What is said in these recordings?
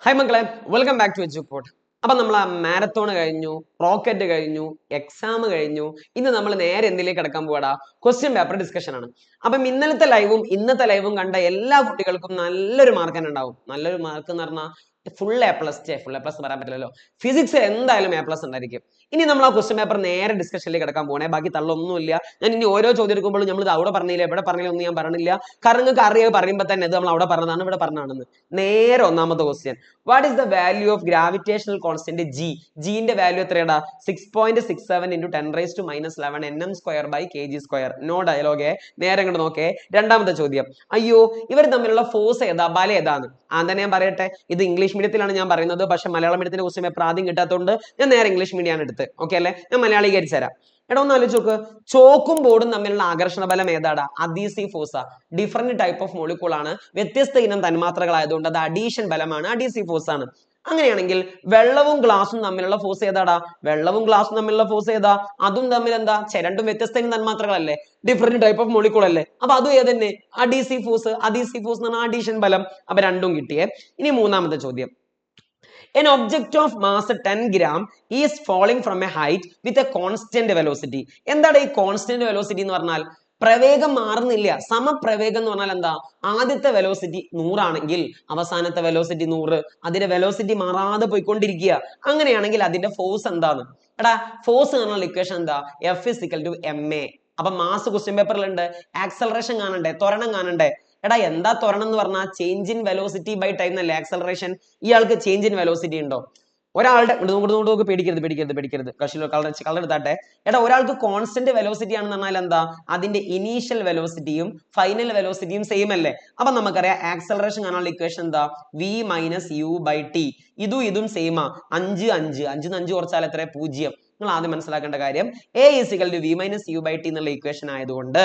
Hi മക്കളെ, welcome back to Eduport. അപ്പൊ നമ്മൾ ആ മാരത്തോൺ കഴിഞ്ഞു, റോക്കറ്റ് കഴിഞ്ഞു, എക്സാം കഴിഞ്ഞു. ഇന്ന് നമ്മൾ നേരെ എന്തിലേക്ക് കിടക്കാൻ പോവാടാ? ക്വസ്റ്റ്യൻ പേപ്പർ ഡിസ്കഷൻ ആണ്. അപ്പം ഇന്നലത്തെ ലൈവും ഇന്നത്തെ ലൈവും കണ്ട എല്ലാ കുട്ടികൾക്കും നല്ലൊരു മാർക്ക് തന്നെ ഉണ്ടാവും. നല്ലൊരു മാർക്ക് എന്ന് പറഞ്ഞാൽ full A plus. Full A plus പറയാൻ പറ്റില്ലല്ലോ. ഫിസിക്സ് എന്തായാലും എ പ്ലസ് ഉണ്ടായിരിക്കും. ഇനി നമ്മൾ ആ ക്വസ്റ്റ്യൻ പേപ്പർ നേരെ ഡിസ്കഷനിലേക്ക് കിടക്കാൻ പോകണേ. ബാക്കി തള്ളൊന്നുമില്ല. ഞാൻ ഇനി ഓരോ ചോദ്യം എടുക്കുമ്പോഴും നമ്മൾ ഇത് അവിടെ പറഞ്ഞില്ല, എവിടെ പറഞ്ഞില്ല ഒന്നും ഞാൻ പറഞ്ഞില്ല. കാരണം നിങ്ങൾക്ക് അറിയാൻ പറയുമ്പോൾ തന്നെ ഇത് നമ്മൾ അവിടെ പറഞ്ഞതാണ്, ഇവിടെ പറഞ്ഞതാണെന്ന്. നേരെ ഒന്നാമത്തെ question. What is the value of gravitational constant G? ജിന്റെ വാല്യൂ എത്രയാടാ? 6.67 into 10⁻⁻11 nm²/kg². നോ ഡയലോഗേ, നേരെ ഇങ്ങോട്ട് നോക്കേ. രണ്ടാമത്തെ ചോദ്യം. അയ്യോ, ഇവർ തമ്മിലുള്ള ഫോഴ്സ് ഏതാ, ബലം ഏതാണ്? തന്നെ ഞാൻ പറയട്ടെ, ഇത് ഇംഗ്ലീഷ് മീഡിയത്തിലാണ് ഞാൻ പറയുന്നത്. പക്ഷെ മലയാളം മീഡിയത്തിന്റെ ക്വസ്റ്റ്യൻ പേപ്പർ ആദ്യം കിട്ടാത്തതുകൊണ്ട് ഞാൻ നേരെ ഇംഗ്ലീഷ് മീഡിയം ആണ് എടുത്ത്. ഓക്കെ അല്ലേ? ഞാൻ മലയാളീകരിച്ച് തരാം. എടാ ഒന്ന് ആലോചിച്ച് നോക്ക്. ചോക്കും ബോർഡും തമ്മിലുള്ള ആകർഷണ ബലം ഏതാടാ? Adhesive ഫോഴ്സാ. Different type of molecule ആണ്, വ്യത്യസ്ത ഇനം തന്മാത്രകളായതുകൊണ്ട് അത് അഡീഷൻ ബലമാണ്, അഡീസീവ് ഫോഴ്സ് ആണ്. അങ്ങനെയാണെങ്കിൽ വെള്ളവും ഗ്ലാസും തമ്മിലുള്ള ഫോഴ്സ് ഏതാടാ? വെള്ളവും ഗ്ലാസും തമ്മിലുള്ള ഫോഴ്സ് ഏതാ? അതും തമ്മിൽ എന്താ? രണ്ടും വ്യത്യസ്ത ഇനം തന്മാത്രകളല്ലേ, ഡിഫറെന്റ് ടൈപ്പ് ഓഫ് മോളിക്യൂൾ അല്ലേ. അപ്പൊ അതും ഏതന്നെ? Adhesive force. അഡീസീവ് ഫോഴ്സ് എന്ന് പറഞ്ഞാൽ അഡീഷൻ ബലം. അപ്പൊ രണ്ടും കിട്ടിയേ. ഇനി മൂന്നാമത്തെ ചോദ്യം. An object of mass 10 gram is falling from a height with a constant velocity. എന്താണ് ഈ കോൺസ്റ്റന്റ് വെലോസിറ്റി എന്ന് പറഞ്ഞാൽ? പ്രവേഗം മാറുന്നില്ല. സമപ്രവേഗം എന്ന് പറഞ്ഞാൽ എന്താ? ആദ്യത്തെ വെലോസിറ്റി 100 ആണെങ്കിൽ അവസാനത്തെ വെലോസിറ്റി 100. അതിന്റെ വെലോസിറ്റി മാറാതെ പോയിക്കൊണ്ടിരിക്കുക. അങ്ങനെയാണെങ്കിൽ അതിന്റെ ഫോഴ്സ് എന്താണ്? എടാ, ഫോഴ്സ് എന്നുള്ള ഇക്വേഷൻ എന്താ? F = ma. അപ്പൊ മാസ് ക്വസ്റ്റ്യൻ പേപ്പറിലുണ്ട്. ആക്സലറേഷൻ കാണണ്ടേ, ത്വരണം കാണണ്ടേ? എടാ, എന്താ ത്വരണം എന്ന് പറഞ്ഞാൽ change in velocity by time എന്നല്ലേ ആക്സലറേഷൻ. ഇയാൾക്ക് ചേഞ്ച് ഇൻ വെലോസിറ്റി ഉണ്ടോ? ഒരാളുടെ പേടിക്കരുത് കളർ എടുത്താട്ടെ. എടാ, ഒരാൾക്ക് കോൺസ്റ്റന്റ് വെലോസിറ്റി ആണെന്ന് പറഞ്ഞാൽ എന്താ? അതിന്റെ ഇനീഷ്യൽ വെലോസിറ്റിയും ഫൈനൽ വെലോസിറ്റിയും സെയിം അല്ലേ. അപ്പൊ നമുക്കറിയാം ആക്സലറേഷൻ കാണാനുള്ള ഇക്വേഷൻ എന്താ? v - u/t. ഇതും സെയിമാ. 5 5 5 5 കുറച്ചാൽ എത്ര? 0. നിങ്ങൾ ആദ്യം മനസ്സിലാക്കേണ്ട കാര്യം a = v - u/t എന്നുള്ള ഇക്വേഷൻ ആയതുകൊണ്ട്,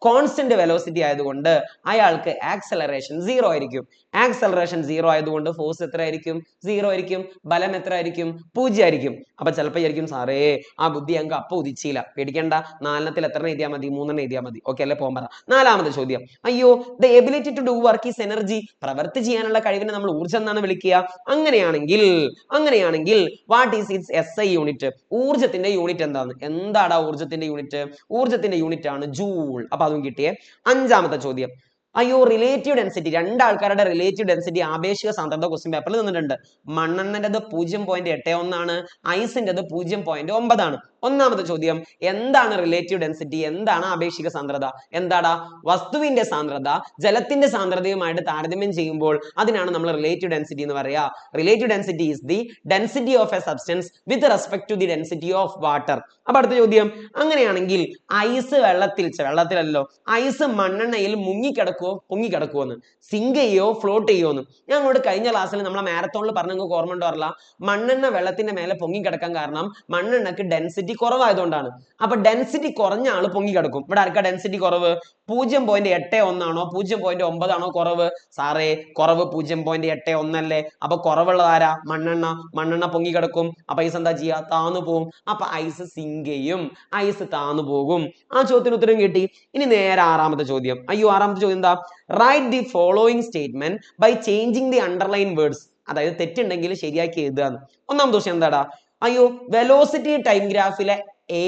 കോൺസ്റ്റന്റ് വെലോസിറ്റി ആയതുകൊണ്ട് അയാൾക്ക് ആക്സലറേഷൻ 0 ആയിരിക്കും. ആക്സലറേഷൻ 0 ആയതുകൊണ്ട് ഫോഴ്സ് എത്ര ആയിരിക്കും? 0 ആയിരിക്കും. ബലം എത്ര ആയിരിക്കും? 0 ആയിരിക്കും. അപ്പൊ ചിലപ്പോൾ ആയിരിക്കും സാറേ ആ ബുദ്ധി ഞങ്ങൾക്ക് അപ്പൊ ഉദിച്ചില്ല. പേടിക്കണ്ട, 4 എത്ര എഴുതിയാൽ മതി? 3 എഴുതിയാൽ മതി. ഓക്കെ അല്ലേ? പോകാൻ പറ. നാലാമത്തെ ചോദ്യം. അയ്യോ, the ability to do work is energy. പ്രവൃത്തി ചെയ്യാനുള്ള കഴിവിനെ നമ്മൾ ഊർജ്ജം എന്നാണ് വിളിക്കുക. അങ്ങനെയാണെങ്കിൽ what is its SI unit? ഊർജ്ജത്തിന്റെ യൂണിറ്റ് എന്താണ്? എന്താടാ ഊർജ്ജത്തിന്റെ യൂണിറ്റ്? ഊർജ്ജത്തിന്റെ യൂണിറ്റ് ആണ് ജൂൾ. അപ്പൊ അതും കിട്ടിയേ. അഞ്ചാമത്തെ ചോദ്യം. അയ്യോ, റിലേറ്റീവ് ഡെൻസിറ്റി. രണ്ടാൾക്കാരുടെ റിലേറ്റീവ് ഡെൻസിറ്റി ആപേക്ഷിക സാന്ദ്രത ക്വസ്റ്റ്യൻ പേപ്പറിൽ നിന്നിട്ടുണ്ട്. മണ്ണെണ്ണൻ്റെത് 0.81 ആണ്, ഐസിൻ്റെത് 0.9 ആണ്. ഒന്നാമത്തെ ചോദ്യം, എന്താണ് റിലേറ്റീവ് ഡെൻസിറ്റി? എന്താണ് ആപേക്ഷിക സാന്ദ്രത? എന്താടാ? വസ്തുവിന്റെ സാന്ദ്രത ജലത്തിന്റെ സാന്ദ്രതയുമായിട്ട് താരതമ്യം ചെയ്യുമ്പോൾ അതിനാണ് നമ്മൾ റിലേറ്റീവ് ഡെൻസിറ്റി എന്ന് പറയാ. Relative density is the density of a substance with respect to the density of water. അപ്പൊ അടുത്ത ചോദ്യം, അങ്ങനെയാണെങ്കിൽ ഐസ് വെള്ളത്തിലല്ലോ, ഐസ് മണ്ണെണ്ണയിൽ പൊങ്ങിക്കിടക്കുവോ എന്ന്, സിങ്ക് ചെയ്യോ ഫ്ലോട്ട് ചെയ്യോ എന്ന്. ഞാൻ അങ്ങോട്ട് കഴിഞ്ഞ ക്ലാസ്സിൽ നമ്മളെ മാരത്തോണിൽ പറഞ്ഞ ഓർമ്മ ഉണ്ടോ അറിയില്ല. മണ്ണെണ്ണ വെള്ളത്തിന്റെ മേലെ പൊങ്ങിക്കിടക്കാൻ കാരണം മണ്ണെണ്ണക്ക് ഡെൻസിറ്റി കുറവായതുകൊണ്ടാണ്. അപ്പൊ ഡെൻസിറ്റി കുറഞ്ഞ ആള് പൊങ്ങിക്കിടക്കും. ഇവിടെ ആർക്കാ ഡെൻസിറ്റി കുറവ്? 0.81 ആണോ 0.9 ആണോ കുറവ്? സാറേ, കുറവ് 0.81 അല്ലേ. അപ്പൊ കുറവുള്ളത് ആരാ? മണ്ണെണ്ണ പൊങ്ങിക്കിടക്കും. അപ്പൊ ഐസ് എന്താ ചെയ്യാ? താന്നു പോകും. അപ്പൊ ഐസ് സിങ്ക് ചെയ്യും, ഐസ് താന്നു പോകും. ആ ചോദ്യത്തിന് ഉത്തരം കിട്ടി. ഇനി നേരെ ആറാമത്തെ ചോദ്യം. അയ്യോ, ആറാമത്തെ ചോദ്യം എന്താ? Write the following statement by changing the underline words. അതായത് തെറ്റുണ്ടെങ്കിൽ ശരിയാക്കി എഴുതുകയാണ്. ഒന്നാമത്തെ ക്വസ്റ്റ്യൻ എന്താടാ? അയ്യോ, വെലോസിറ്റി ടൈം ഗ്രാഫിലെ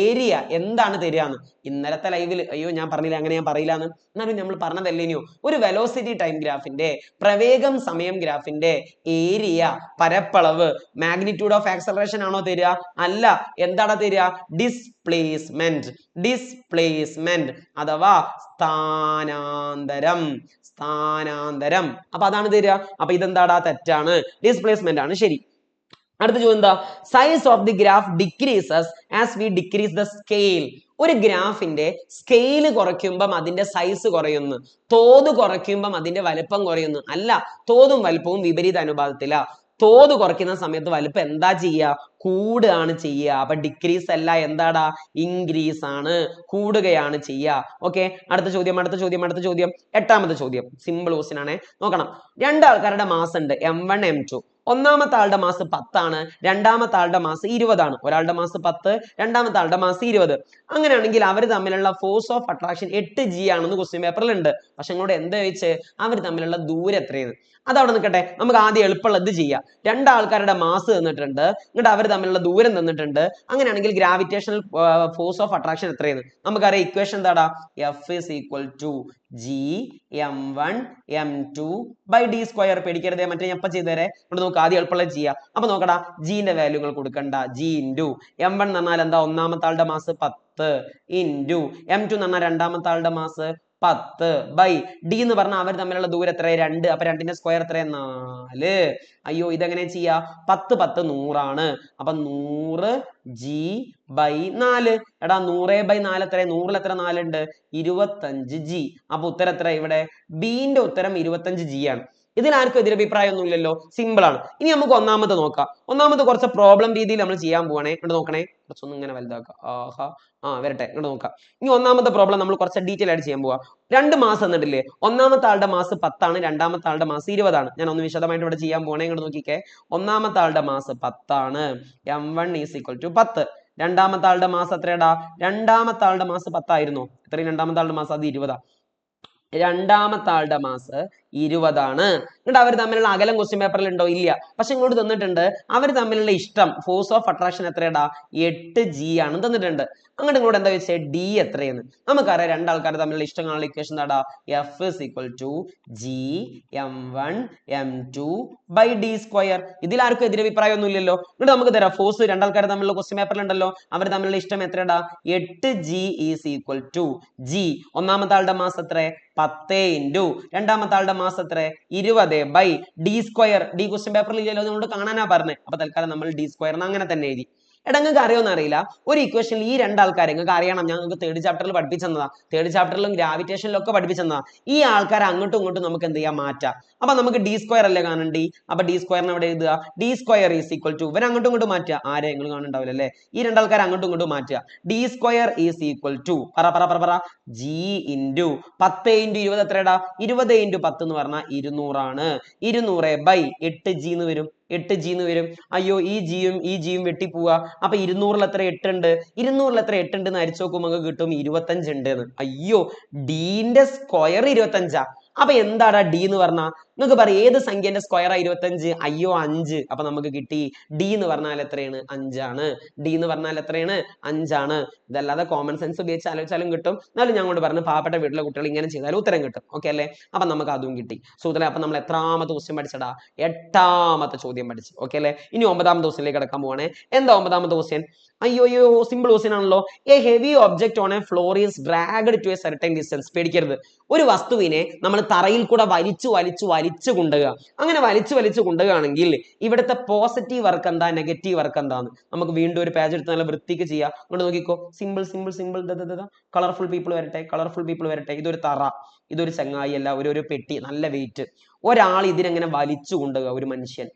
ഏരിയ എന്താണ് തരികയെന്ന്. ഇന്നലത്തെ ലൈവിൽ അയ്യോ ഞാൻ പറഞ്ഞില്ല, അങ്ങനെ ഞാൻ പറയില്ല എന്ന്. എന്നാലും നമ്മൾ പറഞ്ഞതല്ലേനിയോ, ഒരു വെലോസിറ്റി ടൈം ഗ്രാഫിന്റെ, പ്രവേഗം സമയം ഗ്രാഫിന്റെ ഏരിയ, പരപ്പളവ്, മാഗ്നിറ്റ്യൂഡ് ഓഫ് ആക്സലറേഷൻ ആണോ തരിക? അല്ല. എന്താണ് തരിക? ഡിസ്പ്ലേസ്മെന്റ് അഥവാ സ്ഥാനാന്തരം. അപ്പൊ അതാണ് തരിക. അപ്പൊ ഇതെന്താടാ? തെറ്റാണ്. ഡിസ്പ്ലേസ്മെന്റ് ആണ് ശരി. അടുത്ത ചോദ്യം എന്താ? Size of the graph decreases as we decrease the scale. ഒരു ഗ്രാഫിന്റെ സ്കെയിൽ കുറയ്ക്കുമ്പം അതിന്റെ സൈസ് കുറയുന്നു, തോത് കുറയ്ക്കുമ്പം അതിന്റെ വലുപ്പം കുറയുന്നു. അല്ല, തോതും വലുപ്പവും വിപരീത അനുപാതത്തിലാ. തോത് കുറയ്ക്കുന്ന സമയത്ത് വലുപ്പം എന്താ ചെയ്യുക? കൂടുകയാണ് ചെയ്യുക. അപ്പൊ ഡിക്രീസ് അല്ല, എന്താടാ? ഇൻക്രീസ് ആണ്, കൂടുകയാണ് ചെയ്യുക. ഓക്കെ, അടുത്ത ചോദ്യം. എട്ടാമത്തെ ചോദ്യം സിമ്പിൾ ക്വസ്റ്റ്യൻ ആണ്, നോക്കണം. രണ്ടാൾക്കാരുടെ മാസ് ഉണ്ട്, M1 M2. ഒന്നാമത്തെ ആളുടെ മാസ് 10 ആണ്, രണ്ടാമത്തെ ആളുടെ മാസ് 20 ആണ്. ഒരാളുടെ മാസ് 10, രണ്ടാമത്തെ ആളുടെ മാസ് 20. അങ്ങനെയാണെങ്കിൽ അവർ തമ്മിലുള്ള ഫോഴ്സ് ഓഫ് അട്രാക്ഷൻ 8G ആണെന്ന് ക്വസ്റ്റ്യൻ പേപ്പറിൽ ഉണ്ട്. പക്ഷെ ഇങ്ങോട്ട് എന്താ ചോദിച്ചേ? അവർ തമ്മിലുള്ള ദൂരം എത്രയാണ്? അതവിടെ നിൽക്കട്ടെ. നമുക്ക് ആദ്യം എളുപ്പമുള്ള ഇത് ചെയ്യാം. രണ്ടാൾക്കാരുടെ മാസ് തന്നിട്ടുണ്ട്, എന്നിട്ട് അവർ തമ്മിലുള്ള ദൂരം തന്നിട്ടുണ്ട്. അങ്ങനെയാണെങ്കിൽ ഗ്രാവിറ്റേഷണൽ ഫോഴ്സ് ഓഫ് അട്രാക്ഷൻ എത്രയാണ് നമുക്കറിയാം. ഇക്വേഷൻ എന്താടാ? F is equal to G m1 m2 by D square. പേടിക്കരുതേ, മറ്റേ ഞാൻ ഇപ്പം ചെയ്തേരെ. ഇവിടെ നോക്ക്, ആദ്യം എളുപ്പമുള്ള ചെയ്യാം. അപ്പൊ നോക്കടാ, ജിന്റെ വാല്യൂകൾ കൊടുക്കണ്ട. ജി ഇൻറ്റു m1 എന്ന് പറഞ്ഞാൽ എന്താ? ഒന്നാമത്തെ ആളുടെ മാസ് 10 ഇൻറ്റു m2 എന്ന് പറഞ്ഞാൽ രണ്ടാമത്തെ ആളുടെ മാസ് 10 ബൈ ഡി എന്ന് പറഞ്ഞാൽ അവർ തമ്മിലുള്ള ദൂരം എത്ര? 2. അപ്പൊ 2ന്റെ സ്ക്വയർ എത്ര? 4. അയ്യോ, ഇതെങ്ങനെ ചെയ്യാ? 10 10 100 അപ്പൊ 100 ജി ബൈ 4. എടാ 100/4 എത്ര? 100ൽ എത്ര 4 ഉണ്ട്? 25 ജി. അപ്പൊ ഉത്തരം എത്ര? ഇവിടെ ബിന്റെ ഉത്തരം 25 ജി ആണ്. ഇതിൽ ആർക്കും എതിരഭിപ്രായം ഒന്നും ഇല്ലല്ലോ, സിമ്പിൾ ആണ്. ഇനി നമുക്ക് ഒന്നാമത് നോക്കാം. ഒന്നാമത് കുറച്ച് പ്രോബ്ലം രീതിയിൽ നമ്മൾ ചെയ്യാൻ പോവാണേ. ഇവിടെ നോക്കണേ, കുറച്ചൊന്നും ഇങ്ങനെ വലുതാക്കാം. വരട്ടെ, ഇങ്ങോട്ട് നോക്കാം. ഇനി ഒന്നാമത്തെ പ്രോബ്ലം നമ്മൾ കുറച്ച് ഡീറ്റെയിൽ ആയിട്ട് ചെയ്യാൻ പോവാ. 2 മാസം തന്നിട്ടില്ലേ? ഒന്നാമത്തെ ആളുടെ മാസ് 10 ആണ്, രണ്ടാമത്തെ ആളുടെ മാസ് 20 ആണ്. ഞാൻ ഒന്ന് വിശദമായിട്ട് ഇവിടെ ചെയ്യാൻ പോവാണേ. ഇങ്ങോട്ട് നോക്കിക്കേ. ഒന്നാമത്തെ ആളുടെ മാസ് 10 ആണ്, m1 ഈസ് ഈക്വൽ ടു 10. രണ്ടാമത്തെ ആളുടെ മാസം എത്രയാടാ? രണ്ടാമത്തെ ആളുടെ മാസ് 10 ആയിരുന്നോ? എത്രയും രണ്ടാമത്തെ ആളുടെ മാസം? അത് 20. രണ്ടാമത്തെ ആളുടെ മാസ് 20 ആണ്. എന്നിട്ട് അവർ തമ്മിലുള്ള അകലം ക്വസ്റ്റ്യൻ പേപ്പറിൽ ഉണ്ടോ? ഇല്ല. പക്ഷെ ഇങ്ങോട്ട് തന്നിട്ടുണ്ട് അവർ തമ്മിലുള്ള ഇഷ്ടം, ഫോഴ്സ് ഓഫ് അട്രാക്ഷൻ എത്രയാടാ? 8 ജി ആണ് തന്നിട്ടുണ്ട്. അങ്ങോട്ട് ഇങ്ങോട്ട് എന്താ വെച്ചാൽ ഡി എത്രയെന്ന് നമുക്കറിയാം. രണ്ടാൾക്കാർ തമ്മിലുള്ള ഇഷ്ടം കാണാനുള്ള ഇക്വേഷൻ എന്താടാ? F is equal to G m1 m2 by D square. ഇതിൽ ആർക്കും എതിരഭിപ്രായം ഒന്നും ഇല്ലല്ലോ. എന്നിട്ട് നമുക്ക് തരാം ഫോഴ്സ് രണ്ടാൾക്കാർ തമ്മിലുള്ള ക്വസ്റ്റ്യൻ പേപ്പറിൽ ഉണ്ടല്ലോ. അവർ തമ്മിലുള്ള ഇഷ്ടം എത്രയാടാ? 8 G is equal to G. ഒന്നാമത്തെ ആളുടെ മാസ് എത്ര? 10 ഇൻറ്റു രണ്ടാമത്തെ ആളുടെ മാസം എത്ര? 20 by D square. D question പേപ്പറിൽ ഇല്ലല്ലോ, അതുകൊണ്ട് കാണാനാ പറഞ്ഞത്. അപ്പൊ തൽക്കാലം നമ്മൾ ഡി സ്ക്വയർ അങ്ങനെ തന്നെ എഴുതി. എടാ നിങ്ങൾക്ക് അറിയോന്ന് അറിയില്ല, ഒരു ഇക്വേഷനിൽ ഈ രണ്ടാൾക്കാരെ നിങ്ങൾക്ക് അറിയണം. ഞാൻ നിങ്ങൾക്ക് തേർഡ് ചാപ്റ്ററിൽ പഠിപ്പിച്ചെന്നതാ. തേർഡ് ചാപ്റ്ററിലും ഗ്രാവിറ്റേഷനിലും ഒക്കെ പഠിപ്പിച്ചെന്നതാ. ഈ ആൾക്കാരെ അങ്ങോട്ടും ഇങ്ങോട്ടും നമുക്ക് എന്ത് ചെയ്യാം? മാറ്റാം. അപ്പൊ നമുക്ക് ഡി സ്ക്വയർ അല്ലേ കാണണ്ടി? അപ്പൊ ഡി സ്ക്വയറിനെ ഇവിടെ എഴുതുക. D square is equal to ഇവർ അങ്ങോട്ടും ഇങ്ങോട്ടും മാറ്റുക. ആരെ നിങ്ങൾ കാണുന്നുണ്ടാവില്ല അല്ലേ? ഈ രണ്ടാൾക്കാരെ അങ്ങോട്ടും ഇങ്ങോട്ടും മാറ്റുക. D square is equal to പറ ജി ഇൻറ്റു 10 ഇൻറ്റു 20 എത്രടാ? 20 ഇൻറ്റു 10 എന്ന് പറഞ്ഞാൽ 200 ആണ്. 200 ബൈ 8 ജി എന്ന് വരും. 8 ജി എന്ന് വരും. അയ്യോ, ഈ ജിയും വെട്ടിപ്പോവാ. അപ്പൊ 200ൽ എത്ര? 8 ഉണ്ട്. 200ൽ എത്ര 8 ഉണ്ടെന്ന് അരിച്ചു നോക്കുമ്പോൾ നമുക്ക് കിട്ടും 25 ഉണ്ട് എന്ന്. അയ്യോ, ഡീന്റെ സ്ക്വയർ 25ആ. അപ്പൊ എന്താടാ ഡി എന്ന് പറഞ്ഞാൽ? നിങ്ങൾക്ക് പറയാം ഏത് സംഖ്യന്റെ സ്ക്വയർ 25? അയ്യോ 5. അപ്പൊ നമുക്ക് കിട്ടി ഡി എന്ന് പറഞ്ഞാൽ എത്രയാണ്? 5 ആണ്. ഡി എന്ന് പറഞ്ഞാൽ എത്രയാണ്? 5 ആണ്. ഇതല്ലാതെ കോമൺ സെൻസ് ഉപയോഗിച്ച് ആലോചിച്ചാലും കിട്ടും. എന്നാലും ഞാൻ കൊണ്ട് പറഞ്ഞു പാവപ്പെട്ട വീട്ടിലെ കുട്ടികൾ ഇങ്ങനെ ചെയ്താലും ഉത്തരം കിട്ടും. ഓക്കെ അല്ലേ? അപ്പൊ നമുക്ക് അതും കിട്ടി. സുഹൃത്തുക്കളെ, അപ്പൊ നമ്മൾ എത്രാമത്തെ ക്വസ്റ്റ്യൻ പഠിച്ചടാ? 8ാമത്തെ ചോദ്യം പഠിച്ചു. ഓക്കെ അല്ലേ? ഇനി 9ാമത്തെ ക്വസ്റ്റ്യനിലേക്ക് കിടക്കാൻ പോവാണേ. എന്താ 9ാമത്തെ ക്വസ്റ്റ്യൻ? അയ്യോ, സിമ്പിൾ ക്വസ്റ്റ്യൻ ആണല്ലോ. A heavy object on a floor is dragged to a certain distance. പേടിക്കരുത്. ഒരു വസ്തുവിനെ നമ്മൾ തറയിൽ കൂടെ വലിച്ചു കൊണ്ടുക. അങ്ങനെ വലിച്ചു കൊണ്ടുകയാണെങ്കിൽ ഇവിടുത്തെ പോസിറ്റീവ് വർക്ക് എന്താ, നെഗറ്റീവ് വർക്ക് എന്താന്ന് നമുക്ക് വീണ്ടും ഒരു പേജ് എടുത്ത് നല്ല വൃത്തിക്ക് ചെയ്യാം. അങ്ങോട്ട് നോക്കിക്കോ. സിമ്പിൾ കളർഫുൾ പീപ്പിൾ വരട്ടെ. ഇതൊരു തറ, ഇതൊരു ചങ്ങായി അല്ല, ഒരു പെട്ടി, നല്ല വെയിറ്റ്. ഒരാൾ ഇതിനെങ്ങനെ വലിച്ചു കൊണ്ടുക, ഒരു മനുഷ്യൻ.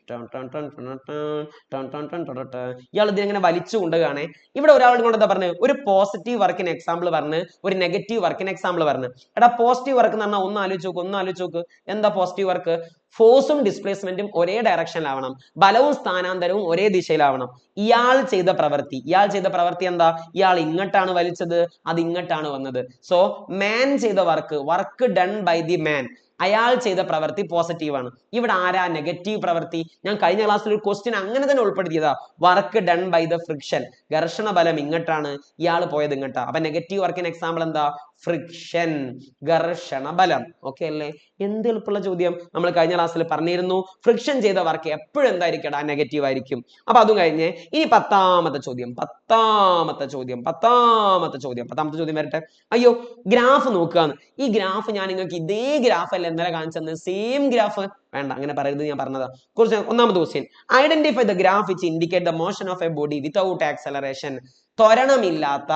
ഇയാൾ ഇതിനെങ്ങനെ വലിച്ചു കൊണ്ടുകയാണെ. ഇവിടെ ഒരാൾ കൊണ്ട് എന്താ പറഞ്ഞത്? ഒരു പോസിറ്റീവ് വർക്കിന് എക്സാമ്പിൾ പറഞ്ഞ്, ഒരു നെഗറ്റീവ് വർക്കിന് എക്സാമ്പിൾ പറഞ്ഞ്. എടാ പോസിറ്റീവ് വർക്ക് എന്ന് പറഞ്ഞാൽ ഒന്ന് ആലോചിച്ച് നോക്ക്. എന്താ പോസിറ്റീവ് വർക്ക്? ഫോഴ്സും ഡിസ്പ്ലേസ്മെന്റും ഒരേ ഡയറക്ഷനിലാവണം, ബലവും സ്ഥാനാന്തരവും ഒരേ ദിശയിലാവണം. ഇയാൾ ചെയ്ത പ്രവൃത്തി എന്താ? ഇയാൾ ഇങ്ങോട്ടാണ് വലിച്ചത്, അത് ഇങ്ങോട്ടാണ് വന്നത്. സോ മാൻ ചെയ്ത work done by the man, അയാൾ ചെയ്ത പ്രവൃത്തി പോസിറ്റീവ് ആണ്. ഇവിടെ ആരാ നെഗറ്റീവ് പ്രവൃത്തി? ഞാൻ കഴിഞ്ഞ ക്ലാസ്സിൽ ഒരു ക്വസ്റ്റ്യൻ അങ്ങനെ തന്നെ ഉൾപ്പെടുത്തിയതാ. Work done by the friction, ഘർഷണ ബലം ഇങ്ങോട്ടാണ്, ഇയാൾ പോയത് ഇങ്ങോട്ടാ. അപ്പൊ നെഗറ്റീവ് വർക്കിന് എക്സാമ്പിൾ എന്താ? ഫ്രിക്ഷൻ, ഘർഷണ ബലം. ഓക്കെ അല്ലേ? എന്ത് എളുപ്പമുള്ള ചോദ്യം. നമ്മൾ കഴിഞ്ഞ ക്ലാസ്സിൽ പറഞ്ഞിരുന്നു ഫ്രിക്ഷൻ ചെയ്ത വർക്ക് എപ്പോഴും എന്തായിരിക്കും? നെഗറ്റീവ് ആയിരിക്കും. അപ്പൊ അതും കഴിഞ്ഞ് ഇനി 10ാമത്തെ ചോദ്യം വരട്ടെ. അയ്യോ, ഗ്രാഫ് നോക്കുകയാണ്. ഈ ഗ്രാഫ് ഞാൻ നിങ്ങൾക്ക് ഇതേ ഗ്രാഫ് അല്ല ഇന്നലെ കാണിച്ചത്, സെയിം ഗ്രാഫ്. വേണ്ട, അങ്ങനെ പറയരുത്, ഞാൻ പറഞ്ഞതാ. കുറച്ച് ഒന്നാമത്തെ question, identify the graph which indicate the motion of a body without acceleration. ത്വരണമില്ലാത്ത,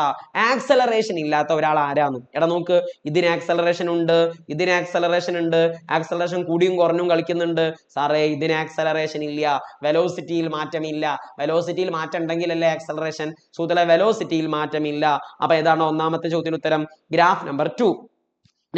ആക്സലറേഷൻ ഇല്ലാത്ത ഒരാൾ ആരാന്ന്? എടാ നോക്ക്, ഇതിന് ആക്സലറേഷൻ ഉണ്ട്, ഇതിന് ആക്സലറേഷൻ ഉണ്ട്, ആക്സലറേഷൻ കൂടിയും കുറഞ്ഞും കളിക്കുന്നുണ്ട്. സാറേ ഇതിന് ആക്സലറേഷൻ ഇല്ല, വെലോസിറ്റിയിൽ മാറ്റമില്ല. വെലോസിറ്റിയിൽ മാറ്റം ഉണ്ടെങ്കിലല്ലേ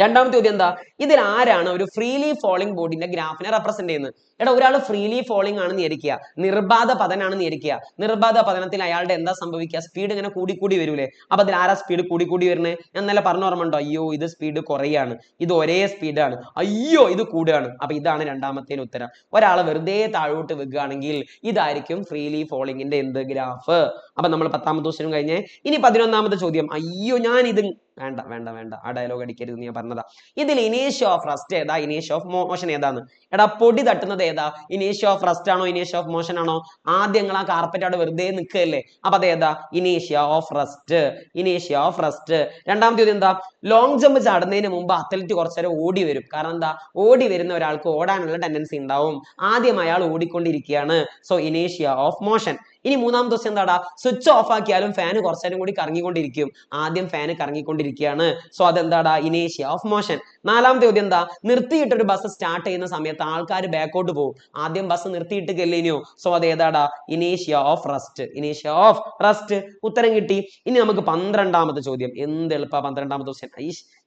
രണ്ടാമത്തെ ചോദ്യം എന്താ, ഇതിൽ ആരാണ് ഒരു ഫ്രീലി ഫോളിംഗ് ബോഡിന്റെ ഗ്രാഫിനെ റെപ്രസെന്റ് ചെയ്യുന്നത്? എടാ ഒരാൾ ഫ്രീലി ഫോളിംഗ് ആണെന്ന് വിചാരിക്കുക, നിർബാധ പതനാണെന്ന് വിചാരിക്കുക. നിർബാധ പതനത്തിൽ അയാളുടെ എന്താ സംഭവിക്കുക? സ്പീഡ് ഇങ്ങനെ കൂടി വരൂലേ? അപ്പൊ അതിൽ ആരാ സ്പീഡ് കൂടി വരുന്നത്? ഞാൻ നല്ല പറഞ്ഞ ഓർമ്മ ഉണ്ടോ? അയ്യോ ഇത് സ്പീഡ് കുറയാണ്, ഇത് ഒരേ സ്പീഡാണ്, അയ്യോ ഇത് കൂടുകയാണ്. അപ്പൊ ഇതാണ് രണ്ടാമത്തേന് ഉത്തരം. ഒരാളെ വെറുതെ താഴോട്ട് വെക്കുകയാണെങ്കിൽ ഇതായിരിക്കും ഫ്രീലി ഫോളിംഗിന്റെ എന്ത് ഗ്രാഫ്. അപ്പൊ നമ്മൾ 10ാമത്തെ ക്വസ്റ്റ്യനും കഴിഞ്ഞേ. ഇനി 11ാമത്തെ ചോദ്യം. അയ്യോ ഞാൻ ഇത് വേണ്ട ആ ഡയലോഗ് അടിക്കരുത് ഞാൻ പറഞ്ഞതാ. ഇതിൽ ഇനീഷ്യ ഓഫ് റസ്റ്റ് ഏതാ, ഇനീഷ്യ ഓഫ് മോഷൻ ഏതാന്ന്? എടാ പൊടി തട്ടുന്നത് ഏതാ? ഇനീഷ്യ ഓഫ് റസ്റ്റ് ആണോ ഇനീഷ്യ ഓഫ് മോഷൻ ആണോ? ആദ്യം നിങ്ങൾ ആ കാർപ്പറ്റ് അവിടെ വെറുതെ നിൽക്കുകയല്ലേ, അപ്പൊ അതേതാ? ഇനീഷ്യ ഓഫ് റസ്റ്റ്, ഇനീഷ്യ ഓഫ് റസ്റ്റ്. രണ്ടാമത്തെ ചോദ്യം എന്താ, ലോങ് ജമ്പ് ചാടുന്നതിന് മുമ്പ് അത്ലറ്റ് കുറച്ചു നേരം ഓടി വരും. കാരണം എന്താ? ഓടി വരുന്ന ഒരാൾക്ക് ഓടാനുള്ള ടെൻഡൻസി ഉണ്ടാവും. ആദ്യം അയാൾ ഓടിക്കൊണ്ടിരിക്കുകയാണ്, സോ ഇനീഷ്യ ഓഫ് മോഷൻ. ഇനി മൂന്നാമത്തെ ദിവസം എന്താടാ, സ്വിച്ച് ഓഫ് ആക്കിയാലും ഫാന് കുറച്ചു നേരം കൂടി കറങ്ങിക്കൊണ്ടിരിക്കും. ആദ്യം ഫാന് കറങ്ങിക്കൊണ്ടിരിക്കുകയാണ്, സോ അതെന്താടാ? ഇനീഷ്യ ഓഫ് മോഷൻ. നാലാമത്തെ ചോദ്യം എന്താ, നിർത്തിയിട്ടൊരു ബസ് സ്റ്റാർട്ട് ചെയ്യുന്ന സമയത്ത് ആൾക്കാർ ബാക്കോട്ട് പോകും. ആദ്യം ബസ് നിർത്തിയിട്ട് കല്ലിനിയോ, സോ അതേതാടാ? ഇനീഷ്യ ഓഫ് റസ്റ്റ്, ഇനീഷ്യ ഓഫ് റസ്റ്റ്. ഉത്തരം കിട്ടി. ഇനി നമുക്ക് 12ാമത്തെ ചോദ്യം. എന്ത് എളുപ്പ 12ാമത്തെ ക്വസ്റ്റ്യൻ.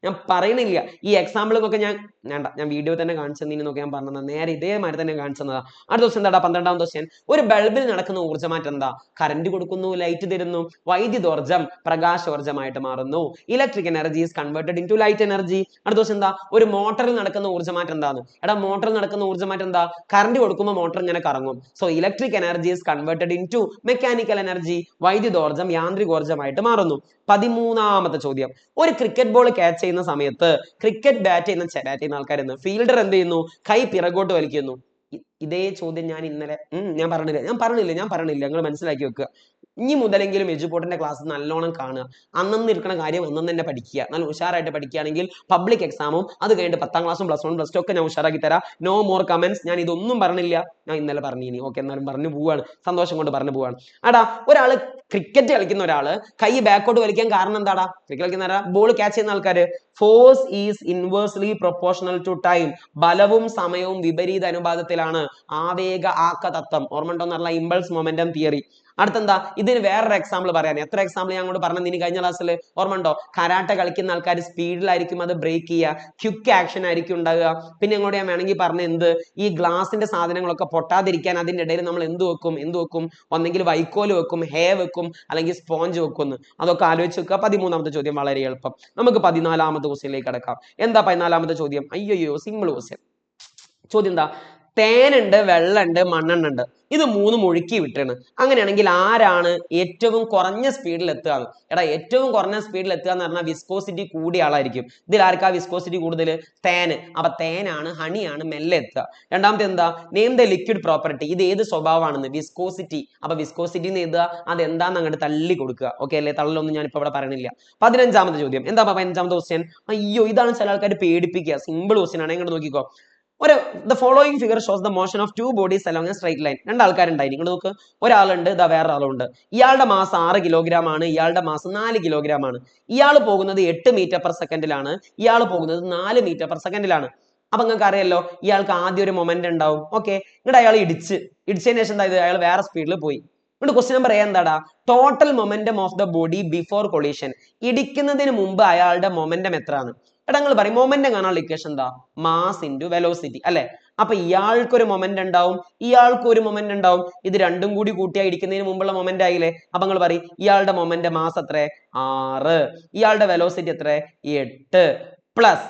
ഞാൻ പറയണില്ല, ഈ എക്സാമ്പിളൊക്കെ ഞാൻ വീഡിയോ തന്നെ കാണിച്ചതിന് നോക്കി ഞാൻ പറഞ്ഞത്, നേരെ ഇതേമാതിരി തന്നെ കാണിച്ചതാ. അടുത്ത ദിവസം എന്താടാ 12ാമത്തെ ക്വസ്റ്റ്യൻ. ഒരു ബൾബിൽ നടക്കുന്ന ഊർജ്ജമാറ്റം എന്താ? കറന്റ് കൊടുക്കുന്നു, ലൈറ്റ് തരുന്നു. വൈദ്യുതോർജ്ജം പ്രകാശോർജ്ജമായിട്ട് മാറുന്നു. Electric energy is converted into light energy. അടുത്ത ദിവസം എന്താ, ഒരു മോട്ടറിൽ നടക്കുന്ന ഊർജ്ജമാറ്റം എന്താണ്? എടാ മോട്ടറിൽ നടക്കുന്ന ഊർജ്ജമാറ്റം എന്താ? കറന്റ് കൊടുക്കുമ്പോൾ മോട്ടർ ഇങ്ങനെ കറങ്ങും, so electric energy is converted into mechanical energy. വൈദ്യുതോർജ്ജം യാന്ത്രികോർജ്ജമായിട്ട് മാറുന്നു. 13ാമത്തെ ചോദ്യം. ഒരു ക്രിക്കറ്റ് ബോൾ ക്യാച്ച് ചെയ്യുന്ന സമയത്ത് ക്രിക്കറ്റ് ബാറ്റ് ചെയ്യുന്ന ആൾക്കാരെന്ന് ഫീൽഡർ എന്ത് ചെയ്യുന്നു? കൈ പിറകോട്ട് വലിക്കുന്നു. ഇതേ ചോദ്യം ഞാൻ ഇന്നലെ ഞാൻ പറഞ്ഞില്ല നിങ്ങൾ മനസ്സിലാക്കി വെക്കുക. ഇനി മുതലെങ്കിലും എജുപോർട്ടിന്റെ ക്ലാസ് നല്ലോണം കാണുക. അന്നന്ന് ഇരിക്കണ കാര്യം അന്നന്ന് തന്നെ പഠിക്കുക. നല്ല ഉഷാറായിട്ട് പഠിക്കുകയാണെങ്കിൽ പബ്ലിക് എക്സാമും അത് കഴിഞ്ഞിട്ട് 10ാം ക്ലാസ്സും +1 +2 ഒക്കെ ഞാൻ ഉഷാറാക്കി തരാം. No more comments. ഞാൻ ഇതൊന്നും പറഞ്ഞില്ല, ഞാൻ ഇന്നലെ പറഞ്ഞു. ഓക്കെ, എന്നാലും പറഞ്ഞു പോവാണ്, സന്തോഷം കൊണ്ട് പറഞ്ഞു പോവാണ്. ആടാ ഒരാള് ക്രിക്കറ്റ് കളിക്കുന്ന ഒരാള് കൈ ബാക്കോട്ട് വലിക്കാൻ കാരണം എന്താടാ? ക്രിക്കറ്റ് കളിക്കുന്ന ബോൾ ക്യാച്ച് ചെയ്യുന്ന ആൾക്കാര്, force is inversely proportional to time. ബലവും സമയവും വിപരീത അനുപാതത്തിലാണ്. ആവേഗ ആക്ക തത്വം ഓർമ്മ ഉണ്ടോന്ന് പറഞ്ഞാൽ ഇമ്പൾസ് മൊമെന്റം തിയറി. അടുത്തെന്താ, ഇതിന് വേറൊരു എക്സാമ്പിൾ പറയാൻ. എത്ര എക്സാമ്പിൾ ഞാൻ അങ്ങോട്ട് പറഞ്ഞു ഇനി കഴിഞ്ഞ ക്ലാസ്സിൽ ഓർമ്മ ഉണ്ടോ? കരാട്ടെ കളിക്കുന്ന ആൾക്കാർ സ്പീഡിലായിരിക്കും അത് ബ്രേക്ക് ചെയ്യുക, ക്വിക്ക് ആക്ഷൻ ആയിരിക്കും ഉണ്ടാകുക. പിന്നെ അങ്ങോട്ട് ഞാൻ വേണമെങ്കിൽ പറഞ്ഞ എന്ത്, ഈ ഗ്ലാസിന്റെ സാധനങ്ങളൊക്കെ പൊട്ടാതിരിക്കാൻ അതിന്റെ ഇടയിൽ നമ്മൾ എന്ത് വെക്കും? ഒന്നെങ്കിൽ വൈക്കോല് വെക്കും, ഹേ വെക്കും, അല്ലെങ്കിൽ സ്പോഞ്ച് വെക്കും. അതൊക്കെ ആലോചിച്ച് വെക്കുക. 13ാമത്തെ ചോദ്യം വളരെ എളുപ്പം. നമുക്ക് 14ാമത്തെ ക്വസ്റ്റ്യനിലേക്ക് കടക്കാം. എന്താ 14ാമത്തെ ചോദ്യം? അയ്യോ സിമ്പിൾ ക്വസ്റ്റ്യൻ. ചോദ്യം എന്താ, തേനുണ്ട്, വെള്ളമുണ്ട്, മണ്ണെണ്ണ ഉണ്ട്, ഇത് മൂന്നും ഒഴുക്കി വിട്ടാണ്. അങ്ങനെയാണെങ്കിൽ ആരാണ് ഏറ്റവും കുറഞ്ഞ സ്പീഡിൽ എത്തുക? എടാ ഏറ്റവും കുറഞ്ഞ സ്പീഡിൽ എത്തുക എന്ന് പറഞ്ഞാൽ വിസ്കോസിറ്റി കൂടിയ ആളായിരിക്കും. ഇതിൽ ആർക്കാ വിസ്കോസിറ്റി കൂടുതൽ? തേന്. അപ്പൊ തേനാണ്, ഹണിയാണ് മെല്ലെ എത്തുക. രണ്ടാമത്തെ എന്താ, നെയിം ദ ലിക്വിഡ് പ്രോപ്പർട്ടി. ഇത് ഏത് സ്വഭാവമാണെന്ന്? വിസ്കോസിറ്റി. അപ്പൊ വിസ്കോസിറ്റി എന്ന് എഴുതുക, അതെന്താന്ന് അങ്ങോട്ട് തള്ളി കൊടുക്കുക. ഓക്കെ അല്ലേ? തള്ളലൊന്നും ഞാൻ ഇപ്പൊ ഇവിടെ പറയണില്ല. 15ാമത്തെ ചോദ്യം. എന്താ 15ാമത്തെ ക്വസ്റ്റ്യൻ? അയ്യോ ഇതാണ് ചില ആൾക്കാർ പേടിപ്പിക്കുക. സിമ്പിൾ ക്വസ്റ്റ്യൻ ആണ്, ഇങ്ങോട്ട് നോക്കിക്കോ. the following figure shows the motion of two bodies along a straight line. രണ്ട് ആൾക്കാരുണ്ടായി, നിങ്ങൾ നോക്ക്. ഒരാളുണ്ട്, ഇതാ വേറൊരാളുണ്ട്. ഇയാളുടെ മാസ് 6 കിലോഗ്രാം ആണ്, ഇയാളുടെ മാസ് 4 കിലോഗ്രാം ആണ്. ഇയാൾ പോകുന്നത് 8 മീറ്റർ പെർ സെക്കൻഡിലാണ്, ഇയാൾ പോകുന്നത് 4 മീറ്റർ പെർ സെക്കൻഡിലാണ്. അപ്പൊ നിങ്ങൾക്ക് അറിയാലോ ഇയാൾക്ക് ആദ്യം ഒരു മൊമെന്റ് ഉണ്ടാവും. ഓക്കെ, എന്നിട്ട് അയാൾ ഇടിച്ചതിന് ശേഷം എന്താ, അയാൾ വേറെ സ്പീഡിൽ പോയി. എന്നിട്ട് ക്വസ്റ്റ്യൻ നമ്പർ എന്താടാ, total momentum of the body before collision. ഇടിക്കുന്നതിന് മുമ്പ് അയാളുടെ മൊമെന്റം എത്രയാണ്? എടാ നിങ്ങൾ പറയും മൊമെന്റം കാണാനുള്ള ഇക്വേഷൻ എന്താ? മാസ് ഇൻറ്റു വെലോസിറ്റി അല്ലെ? അപ്പൊ ഇയാൾക്കൊരു മൊമെന്റ് ഉണ്ടാവും, ഇയാൾക്കും ഒരു മൊമെന്റ് ഉണ്ടാവും. ഇത് രണ്ടും കൂടി കൂട്ടിയാ ഇടിക്കുന്നതിന് മുമ്പുള്ള മൊമെന്റ് ആയില്ലേ? അപ്പൊ നിങ്ങൾ പറയും ഇയാളുടെ മൊമെന്റ് മാസ് എത്ര? 6. ഇയാളുടെ വെലോസിറ്റി എത്ര? 8 പ്ലസ്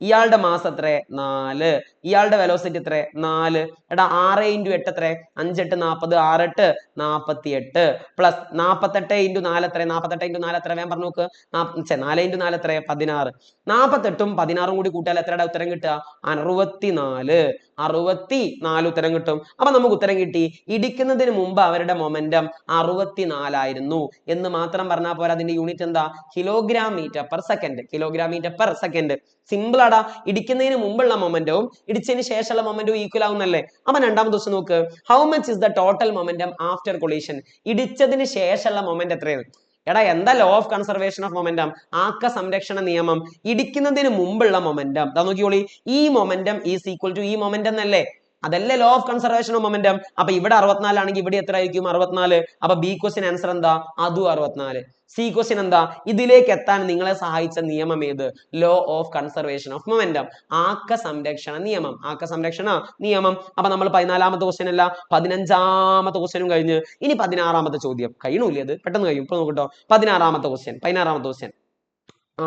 ഇയാളുടെ മാസ് എത്ര? 4. ഇയാളുടെ വെലോസിറ്റി എത്ര? 4. എടാ 6 × 8 എത്ര? 5 8 40, 6 8 48 പ്ലസ് 48 × 4 എത്ര? 48 × 4 എത്ര? വേഗം പറഞ്ഞു നോക്ക്. 4 × 4 എത്ര? 16. 48ഉം 16ഉം കൂടി കൂട്ടിയാൽ എത്രയുടെ ഉത്തരം കിട്ടുക? 64. 64 ഉത്തരം കിട്ടും. അപ്പൊ നമുക്ക് ഉത്തരം കിട്ടി, ഇടിക്കുന്നതിന് മുമ്പ് അവരുടെ മൊമെന്റം 64 ആയിരുന്നു എന്ന് മാത്രം പറഞ്ഞാൽ പോരാ. അതിന്റെ യൂണിറ്റ് എന്താ? Kilogram metre per second. Kilogram metre per second. Simple ആടാ. ഇടിക്കുന്നതിന് മുമ്പുള്ള മൊമെന്റവും ഇടിച്ചതിന് ശേഷമുള്ള മൊമെന്റവും ഈക്വൽ ആവുന്നല്ലേ? അപ്പൊ രണ്ടാമത്തെ ദിവസം നോക്ക്, how much is the total momentum after collision. ഇടിച്ചതിന് ശേഷമുള്ള മൊമെന്റ് എത്രയാണ്? എടാ എന്താ law of conservation of momentum? ആക്ക സംരക്ഷണ നിയമം. ഇടിക്കുന്നതിന് മുമ്പുള്ള മൊമെന്റം നോക്കിയോളി, ഈ മൊമെന്റം ഈസ് ഈക്വൽ ടു ഈ മൊമെന്റം എന്നല്ലേ? അതല്ലേ law of conservation of momentum. അപ്പൊ ഇവിടെ 64 ആണെങ്കിൽ ഇവിടെ എത്ര ആയിരിക്കും? 64. അപ്പൊ ബി ക്വസ്റ്റ്യൻ ആൻസർ എന്താ? അതും 64. സി ക്വസ്റ്റ്യൻ എന്താ? ഇതിലേക്ക് എത്താൻ നിങ്ങളെ സഹായിച്ച നിയമം ഏത്? Law of conservation of momentum, ആക്ക സംരക്ഷണ നിയമം. ആക്ക സംരക്ഷണ നിയമം. അപ്പൊ നമ്മൾ 14ാമത്തെ ക്വസ്റ്റ്യൻ അല്ല 15ാമത്തെ ക്വസ്റ്റ്യനും കഴിഞ്ഞ്. ഇനി 16ാമത്തെ ചോദ്യം. കഴിയൂലേ അത്? പെട്ടെന്ന് കഴിയും. ഇപ്പൊ നോക്കട്ടോ, 16ാമത്തെ ക്വസ്റ്റ്യൻ.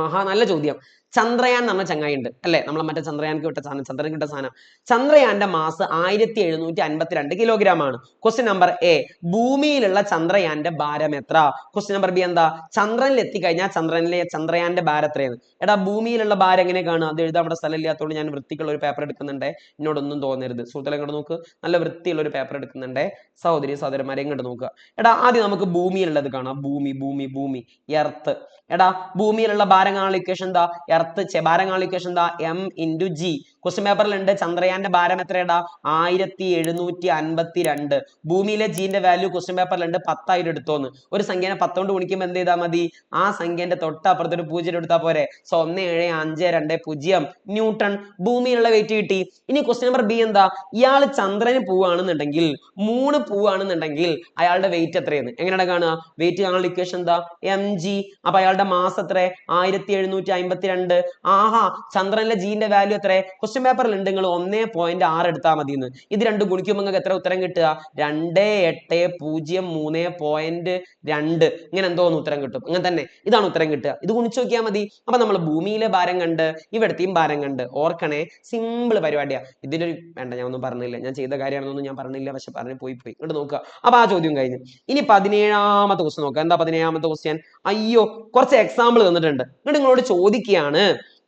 ആഹാ, നല്ല ചോദ്യം. ചന്ദ്രയാൻ എന്ന് പറഞ്ഞ ചങ്ങായി ഉണ്ട് അല്ലെ, നമ്മളെ മറ്റേ ചന്ദ്രയാൻക്ക് വിട്ട സാധനം, ചന്ദ്രൻ വിട്ട സാധനം. ചന്ദ്രയാന്റെ മാസ് 1752 കിലോഗ്രാം ആണ്. ക്വസ്റ്റ്യൻ നമ്പർ എ, ഭൂമിയിലുള്ള ചന്ദ്രയാന്റെ ഭാരം എത്ര? ക്വസ്റ്റ്യൻ നമ്പർ ബി എന്താ? ചന്ദ്രനിൽ എത്തിക്കഴിഞ്ഞാൽ ചന്ദ്രയാന്റെ ഭാരം എത്രയാണ്? എടാ, ഭൂമിയിലുള്ള ഭാരം എങ്ങനെ കാണുക? അത് എഴുതാൻ ഇവിടെ സ്ഥലം ഇല്ലാത്തതുകൊണ്ട് ഞാൻ വൃത്തിക്കുള്ള ഒരു പേപ്പർ എടുക്കുന്നുണ്ട്. എന്നോടൊന്നും തോന്നരുത് സുഹൃത്തുക്കളെ, ഇങ്ങോട്ട് നോക്ക്. നല്ല വൃത്തിയുള്ള ഒരു പേപ്പർ എടുക്കുന്നുണ്ട്. സഹോദരന്മാരെ ഇങ്ങോട്ട് നോക്കുക. എടാ, ആദ്യം നമുക്ക് ഭൂമിയിലുള്ളത് കാണാം. ഭൂമി എർത്ത്. എടാ, ഭൂമിയിലുള്ള ഭാരം കാണാനുള്ള ഇക്വേഷൻ എന്താ? ഭാരം കാണാനുള്ള ഇക്വേഷൻ എന്താ? m × g. ക്വസ്റ്റ്യൻ പേപ്പറിൽ ഉണ്ട് ചന്ദ്രയാന്റെ ഭാരം എത്രയാടാ? 1752. ഭൂമിയിലെ ജിന്റെ വാല്യൂ ക്വസ്റ്റ്യൻ പേപ്പറിൽ ഉണ്ട് 10 എടുത്തോന്ന്. ഒരു സംഖ്യനെ 10 കൊണ്ട് ഗുണിക്കുമ്പോൾ എന്ത് ചെയ്താൽ മതി? ആ സംഖ്യന്റെ തൊട്ടപ്പുറത്ത് ഒരു 0 എടുത്താൽ പോരെ. സോ 1752 ന്യൂട്ടൺ ഭൂമിയിലുള്ള വെയിറ്റ് കിട്ടി. ഇനി ക്വസ്റ്റ്യൻ നമ്പർ ബി എന്താ? ഇയാൾ ചന്ദ്രന് പോവാണെന്നുണ്ടെങ്കിൽ, മൂണ് പോവാണെന്നുണ്ടെങ്കിൽ അയാളുടെ വെയിറ്റ് എത്രയാണ്? എങ്ങനെയാണ് കാണുക? വെയിറ്റ് കാണാനുള്ള ഇക്വേഷൻ എന്താ? mg. അപ്പൊ അയാളുടെ മാസ് എത്ര? 1752. ആഹാ, ചന്ദ്രനിലെ ജിന്റെ വാല്യൂ എത്ര? ക്വസ്റ്റ്യൻ പേപ്പറിൽ ഉണ്ട് നിങ്ങൾ 1.6 എടുത്താൽ മതി എന്ന്. ഇത് രണ്ടും ഗുണിക്കുമ്പോൾ നിങ്ങൾക്ക് എത്ര ഉത്തരം കിട്ടുക? 2803.2 ഇങ്ങനെ എന്തോന്ന് ഉത്തരം കിട്ടും. അങ്ങനെ തന്നെ ഇതാണ് ഉത്തരം കിട്ടുക. ഇത് ഗുണിച്ചു നോക്കിയാൽ മതി. അപ്പൊ നമ്മൾ ഭൂമിയിലെ ഭാരം കണ്ട്, ഇവിടത്തെയും ഭാരം കണ്ട്. ഓർക്കണേ, സിമ്പിൾ പരിപാടിയാ. ഇതിനൊരു വേണ്ട, ഞാൻ ഒന്നും പറഞ്ഞില്ല, ഞാൻ ചെയ്ത കാര്യമാണെന്നൊന്നും ഞാൻ പറഞ്ഞില്ല, പക്ഷെ പറഞ്ഞു പോയി. ഇങ്ങോട്ട് നോക്കുക. അപ്പൊ ആ ചോദ്യം കഴിഞ്ഞു. ഇനി 17ാമത്തെ ക്വസ്റ്റ്യൻ നോക്കുക. എന്താ 17ാമത്തെ ക്വസ്റ്റ്യൻ? അയ്യോ, കുറച്ച് എക്സാമ്പിൾ തന്നിട്ടുണ്ട്. എന്നിട്ട് നിങ്ങളോട് ചോദിക്കുകയാണ്,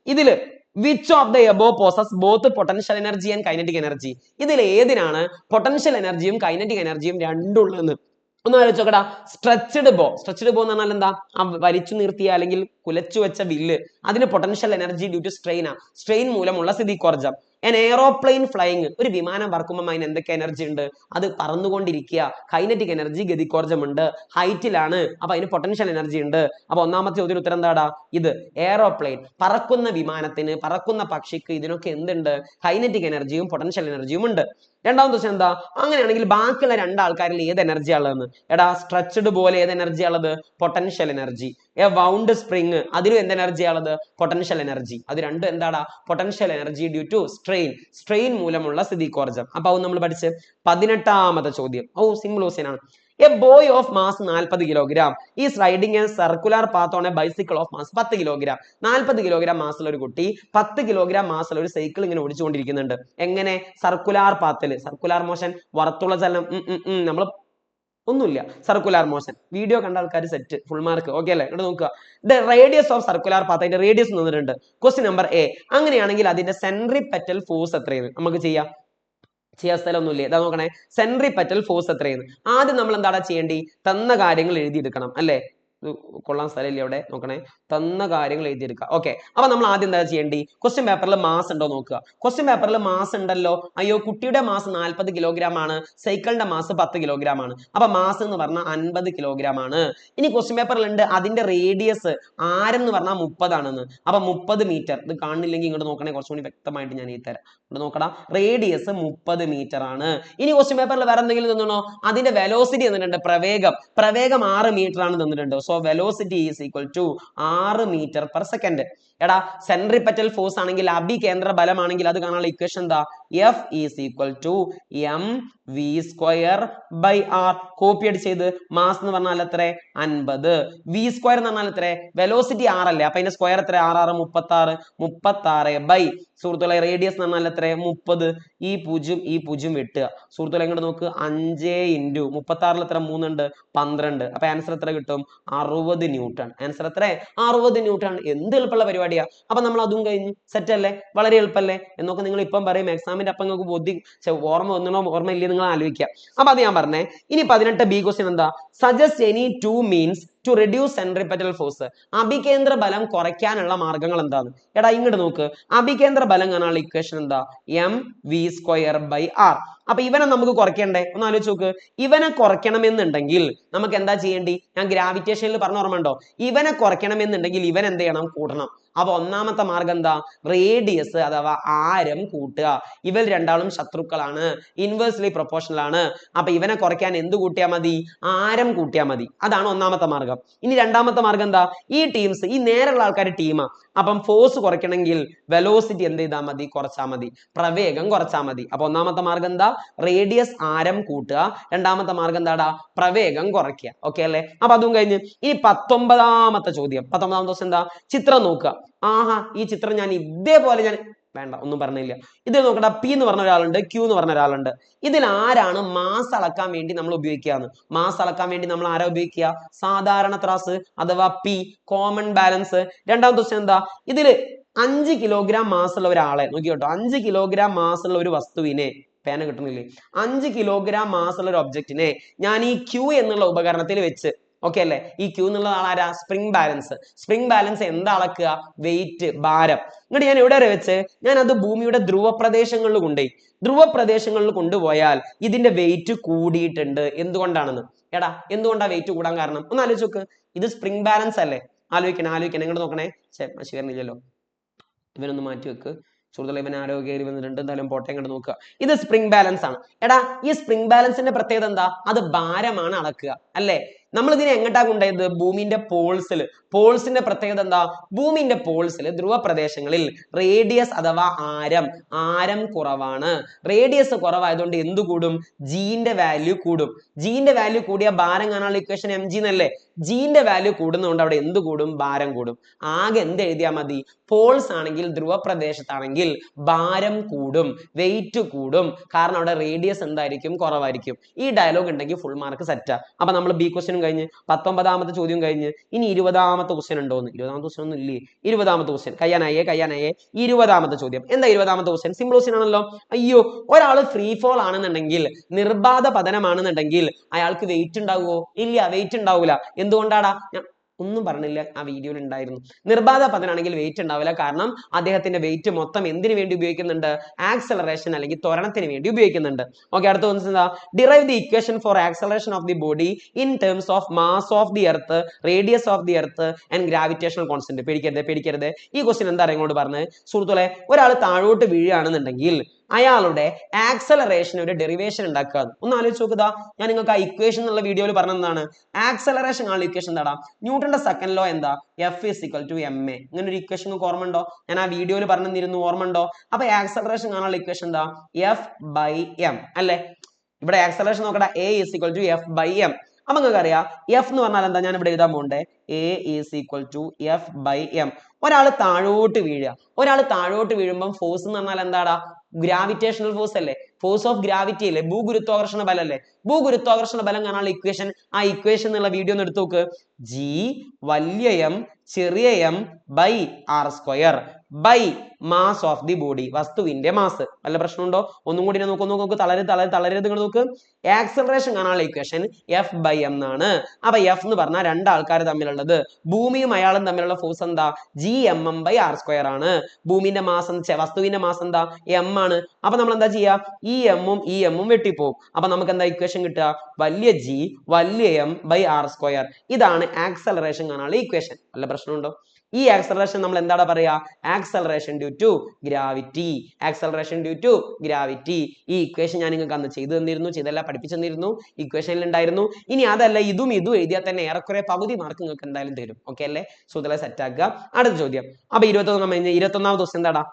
ഇതില് which of the above possess both potential energy and kinetic energy? ഇതിൽ ഏതിനാണ് പൊട്ടൻഷ്യൽ എനർജിയും കൈനറ്റിക് എനർജിയും രണ്ടും ഉള്ളതെന്ന് ഒന്ന് ആലോചിച്ച് നോക്കടാ. സ്ട്രെച്ച്ഡ് ബോ എന്ന് പറഞ്ഞാൽ എന്താ? വലിച്ചു നിർത്തിയ അല്ലെങ്കിൽ കുലച്ചു വെച്ച വില്ല്, അതിന് potential energy due to strain മൂലമുള്ള സ്ഥിതികോർജം. എയറോപ്ലെയിൻ ഫ്ലൈയിങ്, ഒരു വിമാനം പറക്കുമ്പോൾ അതിന് എന്തൊക്കെ എനർജി ഉണ്ട്? അത് പറന്നുകൊണ്ടിരിക്കുക. Kinetic energy, ഗതികോർജമുണ്ട്. ഹൈറ്റിലാണ്, അപ്പൊ അതിന് പൊട്ടൻഷ്യൽ എനർജി ഉണ്ട്. അപ്പൊ ഒന്നാമത്തെ ചോദ്യം ഉത്തരം എന്താടാ? ഇത് എയറോപ്ലെയിൻ, പറക്കുന്ന വിമാനത്തിന്, പറക്കുന്ന പക്ഷിക്ക് ഇതിനൊക്കെ എന്തുണ്ട്? കൈനറ്റിക് എനർജിയും പൊട്ടൻഷ്യൽ എനർജിയും ഉണ്ട്. രണ്ടാമത്തെ ക്വസ്റ്റ്യൻ എന്താ? അങ്ങനെയാണെങ്കിൽ ബാക്കിയുള്ള രണ്ടാൾക്കാരിൽ ഏത് എനർജിയാ ഉള്ളതെന്ന്. എടാ, സ്ട്രെച്ച്ഡ് പോലെ ഏത് എനർജിയാ ഉള്ളത്? Potential energy. വൗണ്ട് സ്പ്രിങ്, അതിലും എന്ത് എനർജിയാ ഉള്ളത്? Potential energy. അത് രണ്ടും എന്താടാ? Potential energy due to strain മൂലമുള്ള സ്ഥിതികോർജം. അപ്പൊ അത് നമ്മൾ പഠിച്ച് 18ാമത്തെ ചോദ്യം. സിമ്പിൾ ക്വസ്റ്റ്യൻ ആണ്. A boy of mass 40 kilogram is riding a circular path on a bicycle of mass 10 kilogram. 40 kilogram മാസുള്ള ഒരു കുട്ടി 10 kilogram മാസുള്ള ഒരു സൈക്കിൾ ഇങ്ങനെ ഓടിച്ചുകൊണ്ടിരിക്കുന്നുണ്ട്. എങ്ങനെ? സർക്കുലാർ പാത്തിൽ. സർക്കുലാർ മോഷൻ, വറത്തുള്ള ചലനം. നമ്മൾ ഒന്നുമില്ല, സർക്കുലാർ മോഷൻ. വീഡിയോ കണ്ട ആൾക്കാർ സെറ്റ്, ഫുൾ മാർക്ക്. ഓക്കെ അല്ലേ? ഇവിടെ നോക്കുക. The radius of circular path, അതിന്റെ റേഡിയസ് തന്നിട്ടുണ്ട്. ക്വസ്റ്റ്യൻ നമ്പർ എ, അങ്ങനെയാണെങ്കിൽ അതിന്റെ സെൻട്രിപെറ്റൽ ഫോഴ്സ് എത്രയാണ്? നമുക്ക് ചെയ്യാൻ സ്ഥലമൊന്നുമില്ലേ? ഇതാ നോക്കണേ, സെൻട്രിപെറ്റൽ ഫോഴ്സ് എത്രയാണ്? ആദ്യം നമ്മൾ എന്താണ് ചെയ്യേണ്ടി? തന്ന കാര്യങ്ങൾ എഴുതിയെടുക്കണം അല്ലേ? കൊള്ളാൻ സ്ഥലമില്ല അവിടെ, നോക്കണേ. തന്ന കാര്യങ്ങൾ എഴുതിയെടുക്കുക. ഓക്കെ, അപ്പൊ നമ്മൾ ആദ്യം എന്താ ചെയ്യേണ്ടി? ക്വസ്റ്റ്യൻ പേപ്പറിൽ മാസ് ഉണ്ടോ നോക്കുക. ക്വസ്റ്റ്യൻ പേപ്പറിൽ മാസ് ഉണ്ടല്ലോ. അയ്യോ, കുട്ടിയുടെ മാസ് 40 കിലോഗ്രാം ആണ്, സൈക്കിളിന്റെ മാസ് 10 കിലോഗ്രാം ആണ്. അപ്പൊ മാസ് എന്ന് പറഞ്ഞാൽ 50 കിലോഗ്രാം ആണ്. ഇനി ക്വസ്റ്റ്യൻ പേപ്പറിൽ ഉണ്ട് അതിന്റെ റേഡിയസ് ആരെന്ന് പറഞ്ഞാൽ 30 ആണെന്ന്. അപ്പൊ 30 മീറ്റർ. ഇത് കാണുന്നില്ലെങ്കിൽ ഇങ്ങോട്ട് നോക്കണേ, കുറച്ചുകൂടി വ്യക്തമായിട്ട് ഞാൻ ഈ തരാം. ഇവിടെ നോക്കടാ, റേഡിയസ് 30 മീറ്റർ ആണ്. ഇനി ക്വസ്റ്റ്യൻ പേപ്പറിൽ വേറെ എന്തെങ്കിലും തന്നോ? അതിന്റെ വെലോസിറ്റി തന്നിട്ടുണ്ട്, പ്രവേഗം 6 മീറ്റർ ആണ് തന്നിട്ടുണ്ട്. So velocity is equal to 6 metre per second. എടാ, സെൻട്രിപെറ്റൽ ഫോഴ്സ് ആണെങ്കിൽ, അഭികേന്ദ്ര ബലമാണെങ്കിൽ അത് കാണാനുള്ള ഇക്വേഷൻ എന്താ? F is equal to mv²/r. Copy അടിച്ച് ചെയ്ത്. മാസ് എന്ന് പറഞ്ഞാൽ എത്ര? 50. v² എന്ന് പറഞ്ഞാൽ എത്ര? വെലോസിറ്റി 6 അല്ലേ, അപ്പൊ അതിന്റെ സ്ക്വയർ എത്ര? 6 36 സുഹൃത്തുക്കളെ, റേഡിയസ് എന്ന് പറഞ്ഞാൽ എത്ര? 30. ഈ 0 വെട്ടുക. സുഹൃത്തുക്കളെ, ഇങ്ങോട്ട് നോക്ക്. 5 × 36 എത്ര? 3 ഉണ്ട്, 12. അപ്പൊ ആൻസർ എത്ര കിട്ടും? 60 ന്യൂട്ടൺ. ആൻസർ എത്ര? 60 ന്യൂട്ടൺ. എന്ത് എളുപ്പമുള്ള പരിപാടിയാ. അപ്പൊ നമ്മൾ അതും കഴിഞ്ഞു. സെറ്റ് അല്ലേ? വളരെ എളുപ്പമല്ലേ എന്നൊക്കെ നിങ്ങൾ ഇപ്പം പറയും. എക്സാമിന്റെ അപ്പം നിങ്ങൾക്ക് ഓർമ്മ ഒന്നണോ ഓർമ്മ ഇല്ലേ നിങ്ങൾ ആലോചിക്കുക. അപ്പൊ അത് ഞാൻ പറഞ്ഞേ. ഇനി 18 ബി ക്വസ്റ്റ്യൻ എന്താ? Suggest any 2 means to reduce centripetal force. അഭികേന്ദ്ര ബലം കുറയ്ക്കാനുള്ള മാർഗങ്ങൾ എന്താണ്? എടാ, ഇങ്ങോട്ട് നോക്ക്. അഭികേന്ദ്ര ബലം കാണാനുള്ള ഇക്വേഷൻ എന്താ? mv²/r. അപ്പൊ ഇവനെ നമുക്ക് കുറയ്ക്കണ്ടേ? ഒന്ന് ആലോചിച്ച് നോക്ക്. ഇവനെ കുറയ്ക്കണമെന്നുണ്ടെങ്കിൽ നമുക്ക് എന്താ ചെയ്യേണ്ടി? ഞാൻ ഗ്രാവിറ്റേഷനിൽ പറഞ്ഞ ഓർമ്മ ഉണ്ടോ? ഇവനെ കുറയ്ക്കണമെന്നുണ്ടെങ്കിൽ ഇവൻ എന്ത് ചെയ്യണം? കൂട്ടണം. അപ്പൊ ഒന്നാമത്തെ മാർഗം എന്താ? റേഡിയസ് അഥവാ ആരം കൂട്ടുക. ഇവർ രണ്ടാളും ശത്രുക്കളാണ്, ഇൻവേഴ്സ്ലി പ്രൊപ്പോർഷണൽ ആണ്. അപ്പൊ ഇവനെ കുറയ്ക്കാൻ എന്ത് കൂട്ടിയാൽ മതി? ആരം കൂട്ടിയാൽ മതി. അതാണ് ഒന്നാമത്തെ മാർഗം. ഇനി രണ്ടാമത്തെ മാർഗം എന്താ? ഈ ടീംസ്, ഈ നേരെയുള്ള ആൾക്കാർ ടീമാ. അപ്പം ഫോഴ്സ് കുറയ്ക്കണമെങ്കിൽ വെലോസിറ്റി എന്ത് ചെയ്താൽ മതി? കുറച്ചാൽ മതി, പ്രവേഗം കുറച്ചാൽ മതി. അപ്പൊ ഒന്നാമത്തെ മാർഗം എന്താ? റേഡിയസ് ആരം കൂട്ടുക. രണ്ടാമത്തെ മാർഗം എന്താടാ? പ്രവേഗം കുറയ്ക്കുക. ഓക്കെ അല്ലേ? അപ്പൊ അതും കഴിഞ്ഞ് ഈ 19ാമത്തെ ചോദ്യം, 19ാമത്തെ ദിവസം എന്താ? ചിത്രം നോക്കുക. ആഹാ, ഈ ചിത്രം ഞാൻ ഇതേപോലെ വേണ്ട, ഒന്നും പറഞ്ഞില്ല. ഇതിൽ നോക്കണ്ട, പി എന്ന് പറഞ്ഞ ഒരാളുണ്ട്, ക്യൂ എന്ന് പറഞ്ഞ ഒരാളുണ്ട്. ഇതിൽ ആരാണ് മാസ് അളക്കാൻ വേണ്ടി നമ്മൾ ഉപയോഗിക്കുകയാണ്? മാസ് അളക്കാൻ വേണ്ടി നമ്മൾ ആരാ ഉപയോഗിക്കുക? സാധാരണ ത്രാസ് അഥവാ പി, കോമൺ ബാലൻസ്. രണ്ടാമത്തെ ദിവസം എന്താ? ഇതില് 5 കിലോഗ്രാം മാസ് ഉള്ള ഒരാളെ നോക്കിയോട്ടോ, 5 കിലോഗ്രാം മാസ് ഉള്ള ഒരു വസ്തുവിനെ, പേന കിട്ടുന്നില്ലേ, 5 കിലോഗ്രാം മാസ് ഉള്ള ഒരു ഒബ്ജക്റ്റിനെ ഞാൻ ഈ ക്യൂ എന്നുള്ള ഉപകരണത്തിൽ വെച്ച്, ഓക്കെ അല്ലേ? ഈ ക്യൂ എന്നുള്ള ആളാരാ? Spring balance. സ്പ്രിംഗ് ബാലൻസ് എന്താ അളക്കുക? വെയിറ്റ്, ഭാരം. എന്നിട്ട് ഞാൻ എവിടെ വരെ വെച്ച്? ഞാൻ അത് ഭൂമിയുടെ ധ്രുവ പ്രദേശങ്ങളിൽ കൊണ്ടുപോയി. ധ്രുവ പ്രദേശങ്ങളിൽ കൊണ്ടുപോയാൽ ഇതിന്റെ വെയിറ്റ് കൂടിയിട്ടുണ്ട്. എന്തുകൊണ്ടാണെന്ന്? എടാ, എന്തുകൊണ്ടാ വെയിറ്റ് കൂടാൻ കാരണം? ഒന്ന് ആലോചിച്ച് നോക്ക്. ഇത് സ്പ്രിംഗ് ബാലൻസ് അല്ലേ? ആലോചിക്കണം. ഇങ്ങോട്ട് നോക്കണേ. ശരിയല്ലോ, ഇവനൊന്ന് മാറ്റി വെക്ക്. സുഹൃത്തുക്കളെ, ഇവൻ ആരോഗ്യ കയറി വന്നിട്ടുണ്ട്. എന്തായാലും പോട്ടെ, ഇങ്ങോട്ട് നോക്കുക. ഇത് സ്പ്രിംഗ് ബാലൻസ് ആണ്. എടാ, ഈ സ്പ്രിംഗ് ബാലൻസിന്റെ പ്രത്യേകത എന്താ? അത് ഭാരമാണ് അളക്കുക, അല്ലേ? നമ്മൾ ഇതിനെ എങ്ങോട്ടാ കൊണ്ടുപോയത്? ഭൂമിന്റെ പോൾസിൽ. പോൾസിന്റെ പ്രത്യേകത എന്താ? ഭൂമിന്റെ പോൾസിൽ, ധ്രുവ പ്രദേശങ്ങളിൽ റേഡിയസ് അഥവാ ആരം കുറവാണ്. റേഡിയസ് കുറവായതുകൊണ്ട് എന്ത് കൂടും? ജീന്റെ വാല്യൂ കൂടും. ജീന്റെ വാല്യൂ കൂടിയ ഭാരം കാണാനുള്ള ഇക്വേഷൻ mg എന്നല്ലേ? ജീന്റെ വാല്യൂ കൂടുന്നതുകൊണ്ട് അവിടെ എന്ത് കൂടും? ഭാരം കൂടും. ആകെ എന്ത് എഴുതിയാൽ മതി? പോൾസ് ആണെങ്കിൽ, ധ്രുവ പ്രദേശത്താണെങ്കിൽ ഭാരം കൂടും, വെയിറ്റ് കൂടും. കാരണം അവിടെ റേഡിയസ് എന്തായിരിക്കും? കുറവായിരിക്കും. ഈ ഡയലോഗ് ഉണ്ടെങ്കിൽ ഫുൾ മാർക്ക് സെറ്റാ. അപ്പൊ നമ്മൾ ബി ക്വസ്റ്റ്യനും കഴിഞ്ഞ്, 19ാമത്തെ ചോദ്യം കഴിഞ്ഞ്. ഇനി 20ാമത്തെ ക്വസ്റ്റ്യൻ ഉണ്ടോന്ന്? 20ാമത്തെ ക്വസ്റ്റ്യൻ ഒന്നും ഇല്ലേ? 20ാമത്തെ ക്വസ്റ്റ്യൻ കഴിയാനായേ. 20ാമത്തെ ചോദ്യം എന്താ? 20ാമത്തെ ക്വസ്റ്റ്യൻ സിമ്പിൾ ക്വസ്റ്റ്യൻ ആണല്ലോ. അയ്യോ, ഒരാൾ ഫ്രീ ഫോൾ ആണെന്നുണ്ടെങ്കിൽ, നിർബാധ പതനമാണെന്നുണ്ടെങ്കിൽ അയാൾക്ക് വെയിറ്റ് ഉണ്ടാവുമോ? ഇല്ല, വെയിറ്റ് ഉണ്ടാവൂല. എന്തുകൊണ്ടാടാ? ഒന്നും പറഞ്ഞില്ല, ആ വീഡിയോയിൽ ഉണ്ടായിരുന്നു. നിർബാധ പതനാണെങ്കിൽ വെയിറ്റ് ഉണ്ടാവില്ല. കാരണം അദ്ദേഹത്തിന്റെ വെയിറ്റ് മൊത്തം എന്തിനു വേണ്ടി ഉപയോഗിക്കുന്നുണ്ട്? ആക്സലറേഷൻ അല്ലെങ്കിൽ ത്വരണത്തിന് വേണ്ടി ഉപയോഗിക്കുന്നുണ്ട്. ഓക്കെ, അടുത്ത എന്താ? Derive the equation for acceleration of the body in terms of mass of the earth, radius of the earth and gravitational constant. പേടിക്കരുത്. ഈ ക്വസ്റ്റ്യൻ എന്താ ഇങ്ങോട്ട് പറഞ്ഞത്? സുഹൃത്തുക്കളെ, ഒരാൾ താഴോട്ട് വീഴുകയാണെന്നുണ്ടെങ്കിൽ അയാളുടെ ആക്സലറേഷൻ ഒരു ഡെറിവേഷൻ ഉണ്ടാക്കുക. ഒന്ന് ആലോചിച്ച് നോക്കുക. ഞാൻ നിങ്ങൾക്ക് ആ ഇക്വേഷൻ എന്നുള്ള വീഡിയോയിൽ പറഞ്ഞതാണ്. ആക്സലറേഷൻ ആണ് ഇക്വേഷൻ എന്താടാ? ന്യൂട്ടന്റെ സെക്കൻഡ് ലോ എന്താ? F = ma. ഇങ്ങനെ ഒരു ഇക്വേഷൻ നിങ്ങൾക്ക് ഓർമ്മ ഉണ്ടോ? ഞാൻ ആ വീഡിയോയിൽ പറഞ്ഞിരുന്നു, ഓർമ്മ ഉണ്ടോ? അപ്പൊ ആക്സലറേഷൻ കാണാനുള്ള ഇക്വേഷൻ എന്താ? F/m അല്ലെ? ഇവിടെ ആക്സലറേഷൻ നോക്കട്ടെ. A = F/m. അപ്പൊ നിങ്ങൾക്ക് അറിയാം F എന്ന് പറഞ്ഞാൽ എന്താ? ഞാൻ ഇവിടെ എഴുതാൻ പോകണ്ടേ. A = F/m. ഒരാൾ താഴോട്ട് വീഴുമ്പോൾ ഫോഴ്സ് എന്ന് പറഞ്ഞാൽ എന്താടാ? ഗ്രാവിറ്റേഷണൽ ഫോഴ്സ് അല്ലേ? ഫോഴ്സ് ഓഫ് ഗ്രാവിറ്റി അല്ലേ? ഭൂഗുരുത്വാകർഷണ ബലം അല്ലേ? ഭൂഗുരുത്വാകർഷണ ബലം കാണാനുള്ള ഇക്വേഷൻ, ആ ഇക്വേഷൻ എന്നുള്ള വീഡിയോ ഒന്ന് എടുത്തു നോക്ക്. G വലിയ M ചെറിയ m by r² by mass of the body, വസ്തുവിന്റെ മാസ്. വല്ല പ്രശ്നമുണ്ടോ? ഒന്നും കൂടി നോക്ക്. തളരരുത്. നോക്ക്. ആക്സലറേഷൻ കാണാനുള്ള ഇക്വേഷൻ F/m എന്നാണ്. അപ്പൊ F എന്ന് പറഞ്ഞാൽ രണ്ടാൾക്കാർ തമ്മിലുള്ളത്, ഭൂമിയും അയാളും തമ്മിലുള്ള ഫോഴ്സ് എന്താ? Gmm/r² ആണ്. ഭൂമിന്റെ മാസം, വസ്തുവിന്റെ മാസം എന്താ? m ആണ്. അപ്പൊ നമ്മൾ എന്താ ചെയ്യാ? ഈ m ഉം വെട്ടിപ്പോവും. അപ്പൊ നമുക്ക് എന്താ ഇക്വേഷൻ കിട്ടുക? വലിയ G വലിയ m ബൈ r². ഇതാണ് ആക്സലറേഷൻ കാണാനുള്ള ഇക്വേഷൻ. വല്ല പ്രശ്നമുണ്ടോ? ഈ ആക്സലറേഷൻ നമ്മൾ എന്താണ് പറയാ? Acceleration due to gravity. ഈ ഇക്വേഷൻ ഞാൻ നിങ്ങൾക്ക് അന്ന് ചെയ്തല്ല പഠിപ്പിച്ചു തന്നിരുന്നു, ഇക്വേഷനിൽ ഉണ്ടായിരുന്നു. ഇനി അതല്ല, ഇതും എഴുതിയാൽ തന്നെ ഏറെക്കുറെ പകുതി മാർക്ക് നിങ്ങൾക്ക് എന്തായാലും തരും. ഓക്കെ അല്ലേ? സോ ഇതെല്ലാം സെറ്റ് ആക്കുക. അടുത്ത ചോദ്യം. അപ്പൊ 21ാമത്തെ ദിവസം എന്താടാ?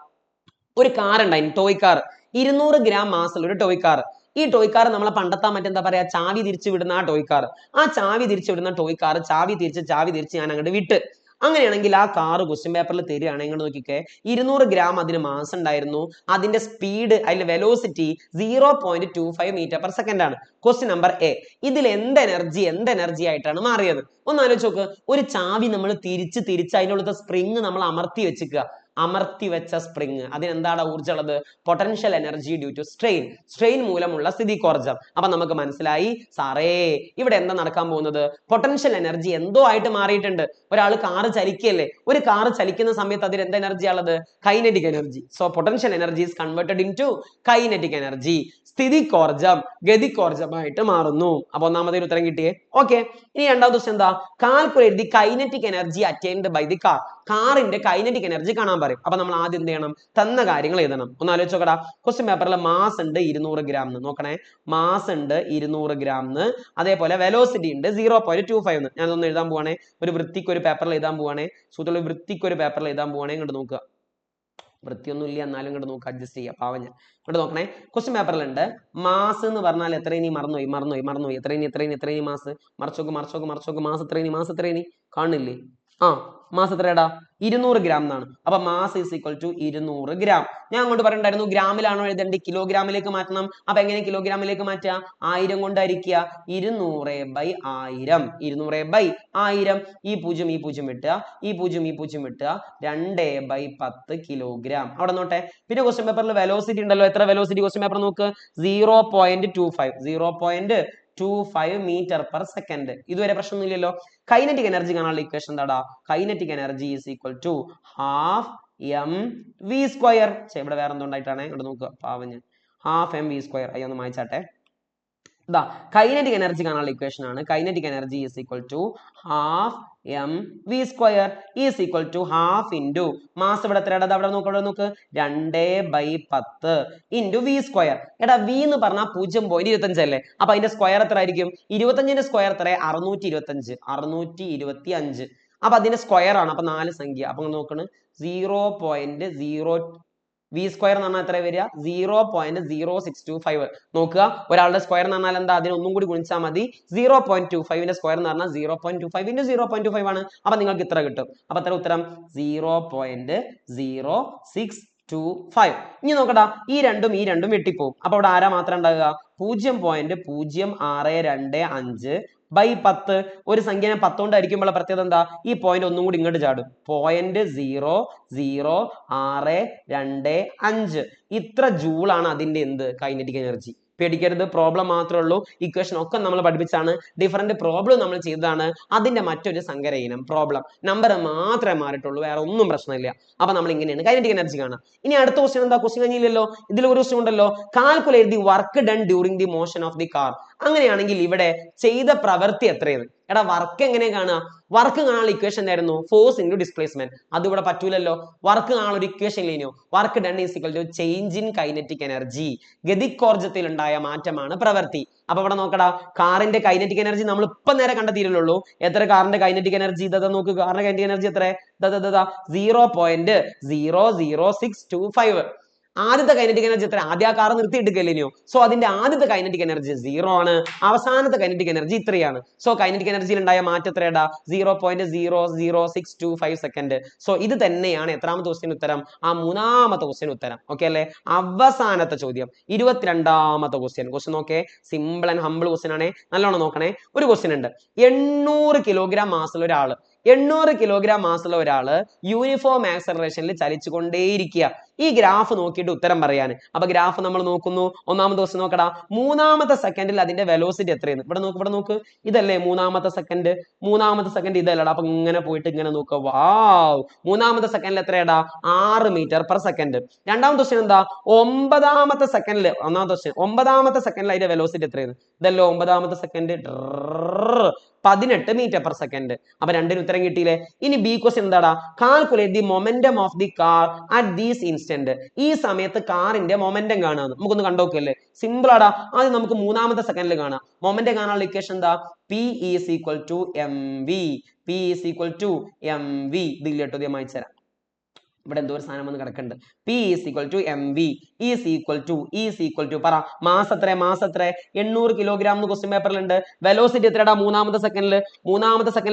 ഒരു കാർ ഉണ്ടായിരുന്നു, ടോയ് കാർ. 200 ഗ്രാം മാസുള്ള ഒരു ടോയ് കാർ. ഈ ടോയ് കാർ നമ്മളെ പണ്ടത്തെ മറ്റെന്താ പറയാ, ചാവി തിരിച്ചു വിടുന്ന ആ ടോയ് കാർ. ആ ചാവി തിരിച്ചു വിടുന്ന ടോയ് കാർ ചാവി തിരിച്ച് ഞാൻ അങ്ങോട്ട് വിട്ട്. അങ്ങനെയാണെങ്കിൽ ആ കാറ് ക്വസ്റ്റ്യൻ പേപ്പറിൽ തരികയാണെങ്കിൽ നോക്കിക്കേ, 200 ഗ്രാം അതിന് മാസ് ഉണ്ടായിരുന്നു. അതിന്റെ സ്പീഡ്, അതിന്റെ വെലോസിറ്റി 0.25 മീറ്റർ/സെക്കൻഡ് ആണ്. Question number A. ഇതിൽ എന്ത് എനർജി ആയിട്ടാണ് മാറിയത്? ഒന്ന് ആലോചിച്ച് നോക്ക്. ഒരു ചാവി നമ്മൾ തിരിച്ച് അതിനുള്ളത്തെ സ്പ്രിങ് നമ്മൾ അമർത്തി വെച്ച സ്പ്രിങ്, അതിനെന്താണ് ഊർജ്ജമുള്ളത്? Potential energy due to strain മൂലമുള്ള സ്ഥിതികോർജ്ജം. അപ്പൊ നമുക്ക് മനസ്സിലായി, സാറേ ഇവിടെ എന്താ നടക്കാൻ പോകുന്നത്? പൊട്ടൻഷ്യൽ എനർജി എന്തോ ആയിട്ട് മാറിയിട്ടുണ്ട്. ഒരാൾ കാറ് ചലിക്കല്ലേ, ഒരു കാറ് ചലിക്കുന്ന സമയത്ത് അതിൽ എന്താ എനർജിയാ ഉള്ളത്? Kinetic energy. So potential energy is converted in to kinetic energy. സ്ഥിതികോർജ്ജം ഗതികോർജ്ജമായിട്ട് മാറുന്നു. അപ്പൊ ഒന്നാമത്തെ ഉത്തരം കിട്ടിയേ. ഓക്കെ, ഇനി രണ്ടാമത്തെ ദിവസം എന്താ? Calculate the kinetic energy attained by the car. കാറിന്റെ കൈനറ്റിക് എനർജി കാണാൻ പറയും. അപ്പൊ നമ്മൾ ആദ്യം എന്ത് ചെയ്യണം? തന്ന കാര്യങ്ങൾ എഴുതണം. ഒന്ന് ആലോചിച്ച് നോക്കടാ. ക്വസ്റ്റ്യൻ പേപ്പറിൽ മാസ് ഉണ്ട് 200 ഗ്രാം എന്ന് നോക്കണേ. മാസ് ഉണ്ട് 200 ഗ്രാം എന്ന്. അതേപോലെ വെലോസിറ്റി ഉണ്ട് 0.25 എന്ന്. ഞാനൊന്ന് എഴുതാൻ പോവാണേ. ഒരു വൃത്തിക്ക് ഒരു പേപ്പറിൽ എഴുതാൻ പോവാണേ. സുഹൃത്തുക്കളെ വൃത്തിക്ക് ഒരു പേപ്പറിൽ എഴുതാൻ പോവാണേ. ഇങ്ങോട്ട് നോക്കുക. വൃത്തിയൊന്നും ഇല്ല, എന്നാലും ഇങ്ങോട്ട് നോക്കുക, അഡ്ജസ്റ്റ് ചെയ്യാം. പാവം ഞാൻ. ഇങ്ങോട്ട് നോക്കണേ. ക്വസ്റ്റ്യൻ പേപ്പറിലുണ്ട് മാസ് എന്ന് പറഞ്ഞാൽ എത്ര? ഇനി മറന്നുപോയി. എത്ര മാസ്? മറച്ചോക്ക്. മാസ് എത്ര? കാണില്ലേ? മാസ് എത്രയാടാ? 200 ഗ്രാം എന്നാണ്. അപ്പൊ mass is equal to 200 gram. ഞാൻ അങ്ങോട്ട് പറഞ്ഞിട്ടുണ്ടായിരുന്നു കിലോഗ്രാമിലാണോ എഴുതേണ്ടത്, കിലോഗ്രാമിലേക്ക് മാറ്റണം. അപ്പൊ എങ്ങനെ കിലോഗ്രാമിലേക്ക് മാറ്റുക? 1000 കൊണ്ട് ഹരിക്കുക. 200/1000. ഈ 0 വിട്ടുക, ഈ 0 വിട്ടുക. 2/10 കിലോഗ്രാം. അവിടെ നോട്ടെ. പിന്നെ ക്വസ്റ്റ്യൻ പേപ്പറിൽ വെലോസിറ്റി ഉണ്ടല്ലോ. എത്ര വെലോസിറ്റി? ക്വസ്റ്റ്യൻ പേപ്പർ നോക്ക്. 0.25 മീറ്റർ പെർ സെക്കൻഡ്. ഇതുവരെ പ്രശ്നമൊന്നുമില്ലല്ലോ. കൈനറ്റിക് എനർജി കാണാനുള്ള ഇക്വേഷൻ എന്താടാ? Kinetic energy is equal to half mv². ഇവിടെ വേറെ എന്തുകൊണ്ടായിട്ടാണ്? ഇവിടെ നോക്കുക. പാവഞ്ഞ് ഹാഫ് mv². അയ്യോ ഒന്ന് മായ്ച്ചാട്ടെ. ഇതാ കൈനറ്റിക് എനർജി കാണാനുള്ള ഇക്വേഷൻ ആണ്. Kinetic energy is equal to half mv² is equal to half into mass. ഇവിടെ എത്രയാണ്? അവിടെ നോക്ക് 2/10 ഇൻറ്റു v². എടാ v എന്ന് പറഞ്ഞാൽ 0.25 അല്ലേ? അപ്പൊ അതിന്റെ സ്ക്വയർ എത്ര ആയിരിക്കും? 25ന്റെ സ്ക്വയർ എത്ര? 625. അപ്പൊ അതിന്റെ സ്ക്വയർ ആണ്. അപ്പൊ 4 സംഖ്യ. അപ്പൊ നോക്കണ് 0.0 v² എന്ന് പറഞ്ഞാൽ എത്ര വരിക? 0.0625. നോക്കുക, ഒരാളുടെ സ്ക്വയർ എന്ന് പറഞ്ഞാൽ എന്താ? അതിന് ഒന്നും കൂടി ഗുണിച്ചാൽ മതി. 0.25ന്റെ സ്ക്വയർ എന്ന് പറഞ്ഞാൽ 0.25 ഇൻറ്റു 0.25 ആണ്. അപ്പൊ നിങ്ങൾക്ക് ഇത്ര കിട്ടും. അപ്പൊ എത്ര ഉത്തരം? 0.0625. ഇനി നോക്കടാ, ഈ രണ്ടും വെട്ടിപ്പോവും. അപ്പൊ അവിടെ ആരാ മാത്രം ഉണ്ടാകുക? 0.0625/10. ഒരു സംഖ്യനെ 10 കൊണ്ട് ഹരിക്കുമ്പോൾ പ്രത്യേകത എന്താ? ഈ പോയിന്റ് ഒന്നും കൂടി ഇങ്ങോട്ട് ചാടും. 0.00625. ഇത്ര ജൂളാണ് അതിന്റെ എന്ത്? Kinetic energy. പേടിക്കരുത്, പ്രോബ്ലം മാത്രമേ ഉള്ളൂ. ഇക്വേഷൻ ഒക്കെ നമ്മൾ പഠിപ്പിച്ചാണ്. ഡിഫറെന്റ് പ്രോബ്ലം നമ്മൾ ചെയ്തതാണ്. അതിന്റെ മറ്റൊരു സങ്കര ഇനം പ്രോബ്ലം. നമ്പർ മാത്രമേ മാറിയിട്ടുള്ളൂ, വേറെ ഒന്നും പ്രശ്നമില്ല. അപ്പൊ നമ്മൾ ഇങ്ങനെയാണ് കൈനറ്റിക് എനർജി കാണാം. ഇനി അടുത്ത ക്വസ്റ്റ്യൻ എന്താ? ക്വസ്റ്റ്യൻ കഴിഞ്ഞില്ലല്ലോ. ഇതിൽ ഒരു ക്വസ്റ്റ്യൻ ഉണ്ടല്ലോ. Calculate the work done during the motion of the car. അങ്ങനെയാണെങ്കിൽ ഇവിടെ ചെയ്ത പ്രവൃത്തി എത്രയാണ്? എടാ വർക്ക് എങ്ങനെ കാണുക? വർക്ക് കാണാനുള്ള ഇക്വേഷൻ ആയിരുന്നു ഫോഴ്സ് ഇൻറ്റു ഡിസ്പ്ലേസ്മെന്റ്. അത് ഇവിടെ പറ്റൂലല്ലോ. വർക്ക് കാണാനുള്ള ഒരു ഇക്വേഷൻ ഇല്ലയോ? Work done is equal to change in kinetic energy. ഗതികോർജത്തിൽ ഉണ്ടായ മാറ്റമാണ് പ്രവൃത്തി. അപ്പൊ ഇവിടെ നോക്കടാ, കാറിന്റെ കൈനറ്റിക് എനർജി നമ്മൾ ഇപ്പം നേരെ കണ്ടെത്തിയില്ലല്ലോ. എത്ര കാറിന്റെ കൈനറ്റിക് എനർജി? ഇതാ നോക്ക്, കാറിന്റെ കൈനറ്റിക് എനർജി എത്ര? 0.00625. ആദ്യത്തെ കൈനറ്റിക് എനർജി എത്ര? ആദ്യ ആ കാർ നിർത്തിയിട്ടില്ലയോ? സോ അതിന്റെ ആദ്യത്തെ കൈനറ്റിക് എനർജി 0 ആണ്. അവസാനത്തെ കൈനറ്റിക് എനർജി ഇത്രയാണ്. സോ കൈനറ്റിക് എനർജിയിൽ ഉണ്ടായ മാറ്റം എത്രയാടാ? 0.00625 സെക്കൻഡ്. സോ ഇത് തന്നെയാണ് എത്രാമത്തെ ക്വസ്റ്റ്യൻ ഉത്തരം? ആ മൂന്നാമത്തെ ക്വസ്റ്റ്യൻ ഉത്തരം. ഓക്കെ അല്ലേ? അവസാനത്തെ ചോദ്യം 22ാമത്തെ ക്വസ്റ്റ്യൻ നോക്കേ. സിമ്പിൾ ആൻഡ് ഹമ്പിൾ ക്വസ്റ്റ്യൻ ആണ്. നല്ലോണം നോക്കണേ. ഒരു ക്വസ്റ്റ്യൻ ഉണ്ട്. 800 കിലോഗ്രാം മാസുള്ള ഒരാള് 800 കിലോഗ്രാം മാസുള്ള ഒരാള് യൂണിഫോം ആക്സലറേഷനിൽ ചലിച്ചുകൊണ്ടേയിരിക്കുക. ഈ ഗ്രാഫ് നോക്കിയിട്ട് ഉത്തരം പറയാന്. അപ്പൊ ഗ്രാഫ് നമ്മൾ നോക്കുന്നു. ഒന്നാമത്തെ ക്വസ്റ്റ്യൻ നോക്കടാ. 3ാമത്തെ സെക്കൻഡിൽ അതിന്റെ വെലോസിറ്റി എത്രയാണ്? ഇവിടെ നോക്ക്. ഇതല്ലേ 3ാമത്തെ സെക്കൻഡ്? 3ാമത്തെ സെക്കൻഡ് ഇതല്ലടാ. അപ്പൊ ഇങ്ങനെ പോയിട്ട് ഇങ്ങനെ നോക്കുക. വാവ്, 3ാമത്തെ സെക്കൻഡിൽ എത്രയാടാ? 6 മീറ്റർ പെർ സെക്കൻഡ്. രണ്ടാമത്തെ ക്വസ്റ്റ്യൻ എന്താ? 9ാമത്തെ സെക്കൻഡിൽ ഒന്നാമത്തെ ക്വസ്റ്റ്യൻ 9ാമത്തെ സെക്കൻഡിൽ അതിന്റെ വെലോസിറ്റി എത്രയാണ്? ഇതല്ലോ 9ാമത്തെ സെക്കൻഡ് 18 മീറ്റർ പെർ സെക്കൻഡ്. അപ്പൊ രണ്ടിന് ഉത്തരം കിട്ടിയില്ലേ? ഇനി ബി ക്വസ്റ്റ്യൻ എന്താടാ? Calculate the momentum of the car at these instant. ഈ സമയത്ത് കാറിന്റെ മൊമെന്റം കാണാന്ന് നമുക്കൊന്ന് കണ്ടോക്കല്ലേ. സിമ്പിൾ ആടാ. ആദ്യം നമുക്ക് 3ാമത്തെ സെക്കൻഡിൽ കാണാം. മൊമെന്റം കാണാനുള്ള ഇക്വേഷൻ എന്താ? P is equal to mv. ഇതില്ല കേട്ടോ, ഇത് വായിച്ചുതരാം. ഇവിടെ എന്തോ ഒരു സാധനം വന്ന് കിടക്കുന്നുണ്ട്. P is equal to mv is equal to പറ. മാസ് എത്ര? 800 കിലോഗ്രാം എന്ന് ക്വസ്റ്റ്യൻ പേപ്പറിൽ ഉണ്ട്. വെലോസിറ്റി എത്രടാ? 3ാമത്തെ സെക്കൻഡിൽ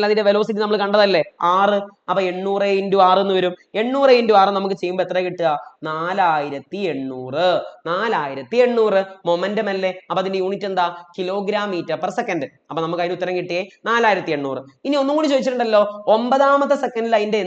അതിന്റെ വെലോസിറ്റി നമ്മൾ കണ്ടതല്ലേ? 6. അപ്പൊ 800 × 6 എന്ന് വരും. 800 × 6 നമുക്ക് ചെയ്യുമ്പോൾ എത്ര കിട്ടുക? 4800. മൊമെന്റം അല്ലേ? അപ്പൊ അതിന്റെ യൂണിറ്റ് എന്താ? Kilogram metre per second. അപ്പൊ നമുക്ക് അതിന് ഉത്തരം കിട്ടിയേ 4800. ഇനി ഒന്നും കൂടി ചോദിച്ചിട്ടുണ്ടല്ലോ, 9ാമത്തെ സെക്കൻഡിൽ അതിന്റെ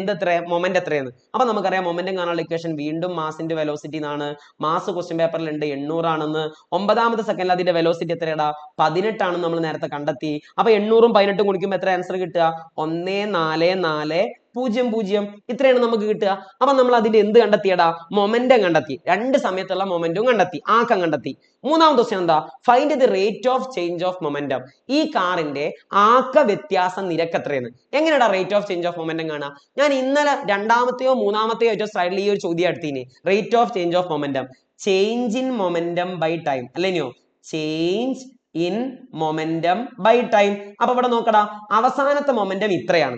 മൊമെന്റ് എത്രയാണ്? അപ്പൊ നമുക്കറിയാം മൊമെന്റം കാണാനുള്ള ഇക്വേഷൻ വീണ്ടും മാസിന്റെ വെലോസിറ്റി എന്നാണ്. മാസ് ക്വസ്റ്റ്യൻ പേപ്പറിൽ ഉണ്ട് 800 ആണെന്ന്. 9ാമത്തെ സെക്കൻഡിൽ അതിന്റെ വെലോസിറ്റി എത്രയാടാ? 18 ആണെന്ന് നമ്മൾ നേരത്തെ കണ്ടെത്തി. അപ്പൊ 800ഉം 18ഉം ഗുണിക്കുമ്പോൾ എത്ര ആൻസർ കിട്ടുക? 1440 0 ഇത്രയാണ് നമുക്ക് കിട്ടുക. അപ്പൊ നമ്മൾ അതിന്റെ എന്ത് കണ്ടെത്തിയടാ? മൊമെന്റം കണ്ടെത്തി. രണ്ട് സമയത്തുള്ള മൊമെന്റവും കണ്ടെത്തി, ആക്കം കണ്ടെത്തി. മൂന്നാമത്തെ ക്വസ്റ്റ്യൻ എന്താ? Find the rate of change of momentum. ഈ കാറിന്റെ ആക്ക വ്യത്യാസ നിരക്ക് എത്രയാണ്? എങ്ങനെയാടാ rate of change of momentum കാണാ? ഞാൻ ഇന്നലെ രണ്ടാമത്തെയോ മൂന്നാമത്തെയോ ആയിട്ടോ സ്ലൈഡിൽ ഈ ഒരു ചോദ്യം എടുത്തിന്. Rate of change of momentum, change in momentum by time അല്ലേനോ? Change in momentum by time. അപ്പൊ ഇവിടെ നോക്കടാ, അവസാനത്തെ മൊമെന്റം ഇത്രയാണ്.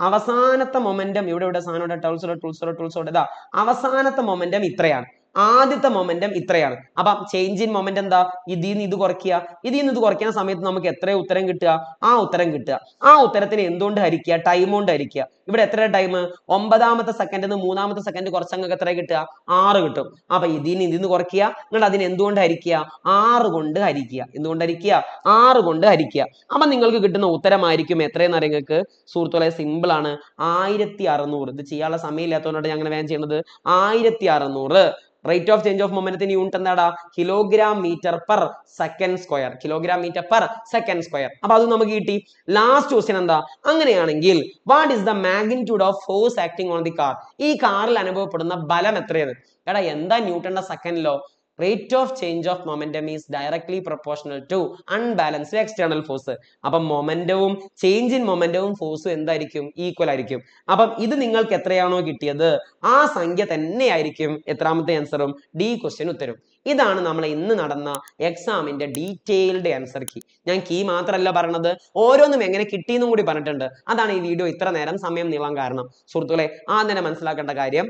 അവസാനത്തെ മൊമെന്റം ഇവിടെ സാധനം ടൂൾസോടെ ഇതാ അവസാനത്തെ മൊമെന്റം ഇത്രയാണ്. ആദ്യത്തെ മൊമെന്റം ഇത്രയാണ്. അപ്പൊ ചേഞ്ച് ഇൻ മൊമെന്റ് എന്താ? ഇതിന്ന് ഇത് കുറയ്ക്കുക. ഇതിന്ന് ഇത് കുറയ്ക്കുന്ന സമയത്ത് നമുക്ക് എത്ര ഉത്തരം കിട്ടുക? ആ ഉത്തരം കിട്ടുക. ആ ഉത്തരത്തിന് എന്തുകൊണ്ട് ഹരിക്കുക? ടൈം കൊണ്ട് ഹരിക്കുക. ഇവിടെ എത്ര ടൈം? 9ാമത്തെ സെക്കൻഡിൽ നിന്ന് 3ാമത്തെ സെക്കൻഡ് കുറച്ചങ്ങൾക്ക് എത്ര കിട്ടുക? 6 കിട്ടും. അപ്പൊ ഇതിന്ന് കുറയ്ക്കുക, നിങ്ങൾ അതിന് എന്തുകൊണ്ട് ഹരിക്കുക? 6 കൊണ്ട് ഹരിക്കുക. എന്തുകൊണ്ട് ഹരിക്കുക? 6 കൊണ്ട് ഹരിക്കുക. അപ്പൊ നിങ്ങൾക്ക് കിട്ടുന്ന ഉത്തരമായിരിക്കും എത്രയെന്ന് അറിയാം നിങ്ങൾക്ക് സുഹൃത്തുക്കളെ? സിമ്പിൾ ആണ്, 1600. ഇത് ചെയ്യാനുള്ള സമയമില്ലാത്തതുകൊണ്ടാണ് ഞങ്ങൾ വേഗം ചെയ്യുന്നത്. 1600. റേറ്റ് ഓഫ് ചേഞ്ച് ഓഫ് മൊമെന്റത്തിന്റെ യൂണിറ്റ് എന്താടാ? Kilogram metre per second square. Kilogram metre per second square. അപ്പൊ അത് നമുക്ക് കിട്ടി. ലാസ്റ്റ് ക്വസ്റ്റ്യൻ എന്താ? അങ്ങനെയാണെങ്കിൽ what is the magnitude of force acting on the car? ഈ കാറിൽ അനുഭവപ്പെടുന്ന ബലം എത്രയാണ്? എടാ എന്താ ന്യൂട്ടന്റെ second law? rate of change of momentum is directly proportional to unbalanced external force. അപ്പം മൊമെന്റവും ചേഞ്ച് ഇൻ മൊമെന്റവും ഫോഴ്സും എന്തായിരിക്കും? ഈക്വൽ ആയിരിക്കും. അപ്പം ഇത് നിങ്ങൾക്ക് എത്രയാണോ കിട്ടിയത് ആ സംഖ്യ തന്നെയായിരിക്കും എത്രാമത്തെ ആൻസറും? ഡി ക്വസ്റ്റ്യൻ ഉത്തരം. ഇതാണ് നമ്മൾ ഇന്ന് നടന്ന എക്സാമിന്റെ ഡീറ്റെയിൽഡ് ആൻസർ കീ. ഞാൻ കീ മാത്രമല്ല പറഞ്ഞത്, ഓരോന്നും എങ്ങനെ കിട്ടിയെന്നും കൂടി പറഞ്ഞിട്ടുണ്ട്. അതാണ് ഈ വീഡിയോ ഇത്ര നേരം സമയം നീളാൻ കാരണം. സുഹൃത്തുക്കളെ, ആദ്യം മനസ്സിലാക്കേണ്ട കാര്യം,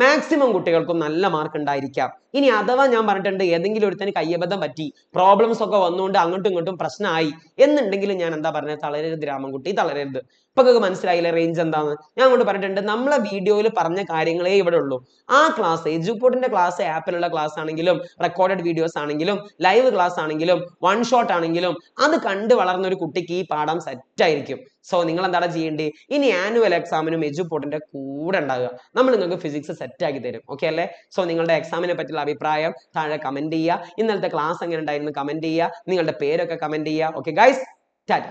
മാക്സിമം കുട്ടികൾക്കും നല്ല മാർക്ക് ഉണ്ടായിരിക്കാം. ഇനി അഥവാ ഞാൻ പറഞ്ഞിട്ടുണ്ട് ഏതെങ്കിലും ഒരുത്തന് കയ്യബദ്ധം പറ്റി, പ്രോബ്ലംസ് ഒക്കെ വന്നുകൊണ്ട് അങ്ങോട്ടും ഇങ്ങോട്ടും പ്രശ്നമായി എന്നുണ്ടെങ്കിൽ ഞാൻ എന്താ പറഞ്ഞത്? തളരരുത് രാമൻകുട്ടി, തളരരുത്. ഇപ്പൊ നിങ്ങൾക്ക് മനസ്സിലായില്ലേ റേഞ്ച് എന്താന്ന്? ഞാൻ അങ്ങോട്ട് പറഞ്ഞിട്ടുണ്ട്, നമ്മളെ വീഡിയോയിൽ പറഞ്ഞ കാര്യങ്ങളേ ഇവിടെ ഉള്ളൂ. ആ ക്ലാസ് എജുപോർട്ടിന്റെ ക്ലാസ് ആപ്പിലുള്ള ക്ലാസ് ആണെങ്കിലും റെക്കോർഡഡ് വീഡിയോസ് ആണെങ്കിലും ലൈവ് ക്ലാസ് ആണെങ്കിലും വൺ ഷോട്ട് ആണെങ്കിലും അത് കണ്ട് വളർന്ന ഒരു കുട്ടിക്ക് ഈ പാഠം സെറ്റ് ആയിരിക്കും. സോ നിങ്ങൾ എന്താണ് ചെയ്യേണ്ടത്? ഇനി ആനുവൽ എക്സാമിനും എജുപോർട്ടിന്റെ കൂടെ ഉണ്ടാകുക. നമ്മൾ നിങ്ങൾക്ക് ഫിസിക്സ് സെറ്റ് ആക്കി തരും. ഓക്കെ അല്ലേ? സോ നിങ്ങളുടെ എക്സാമിനെ പറ്റിയുള്ള അഭിപ്രായം താഴെ കമന്റ് ചെയ്യുക. ഇന്നലത്തെ ക്ലാസ് എങ്ങനെ ഉണ്ടായിരുന്നു കമന്റ് ചെയ്യുക. നിങ്ങളുടെ പേരൊക്കെ കമന്റ് ചെയ്യുക. Okay guys, Tata.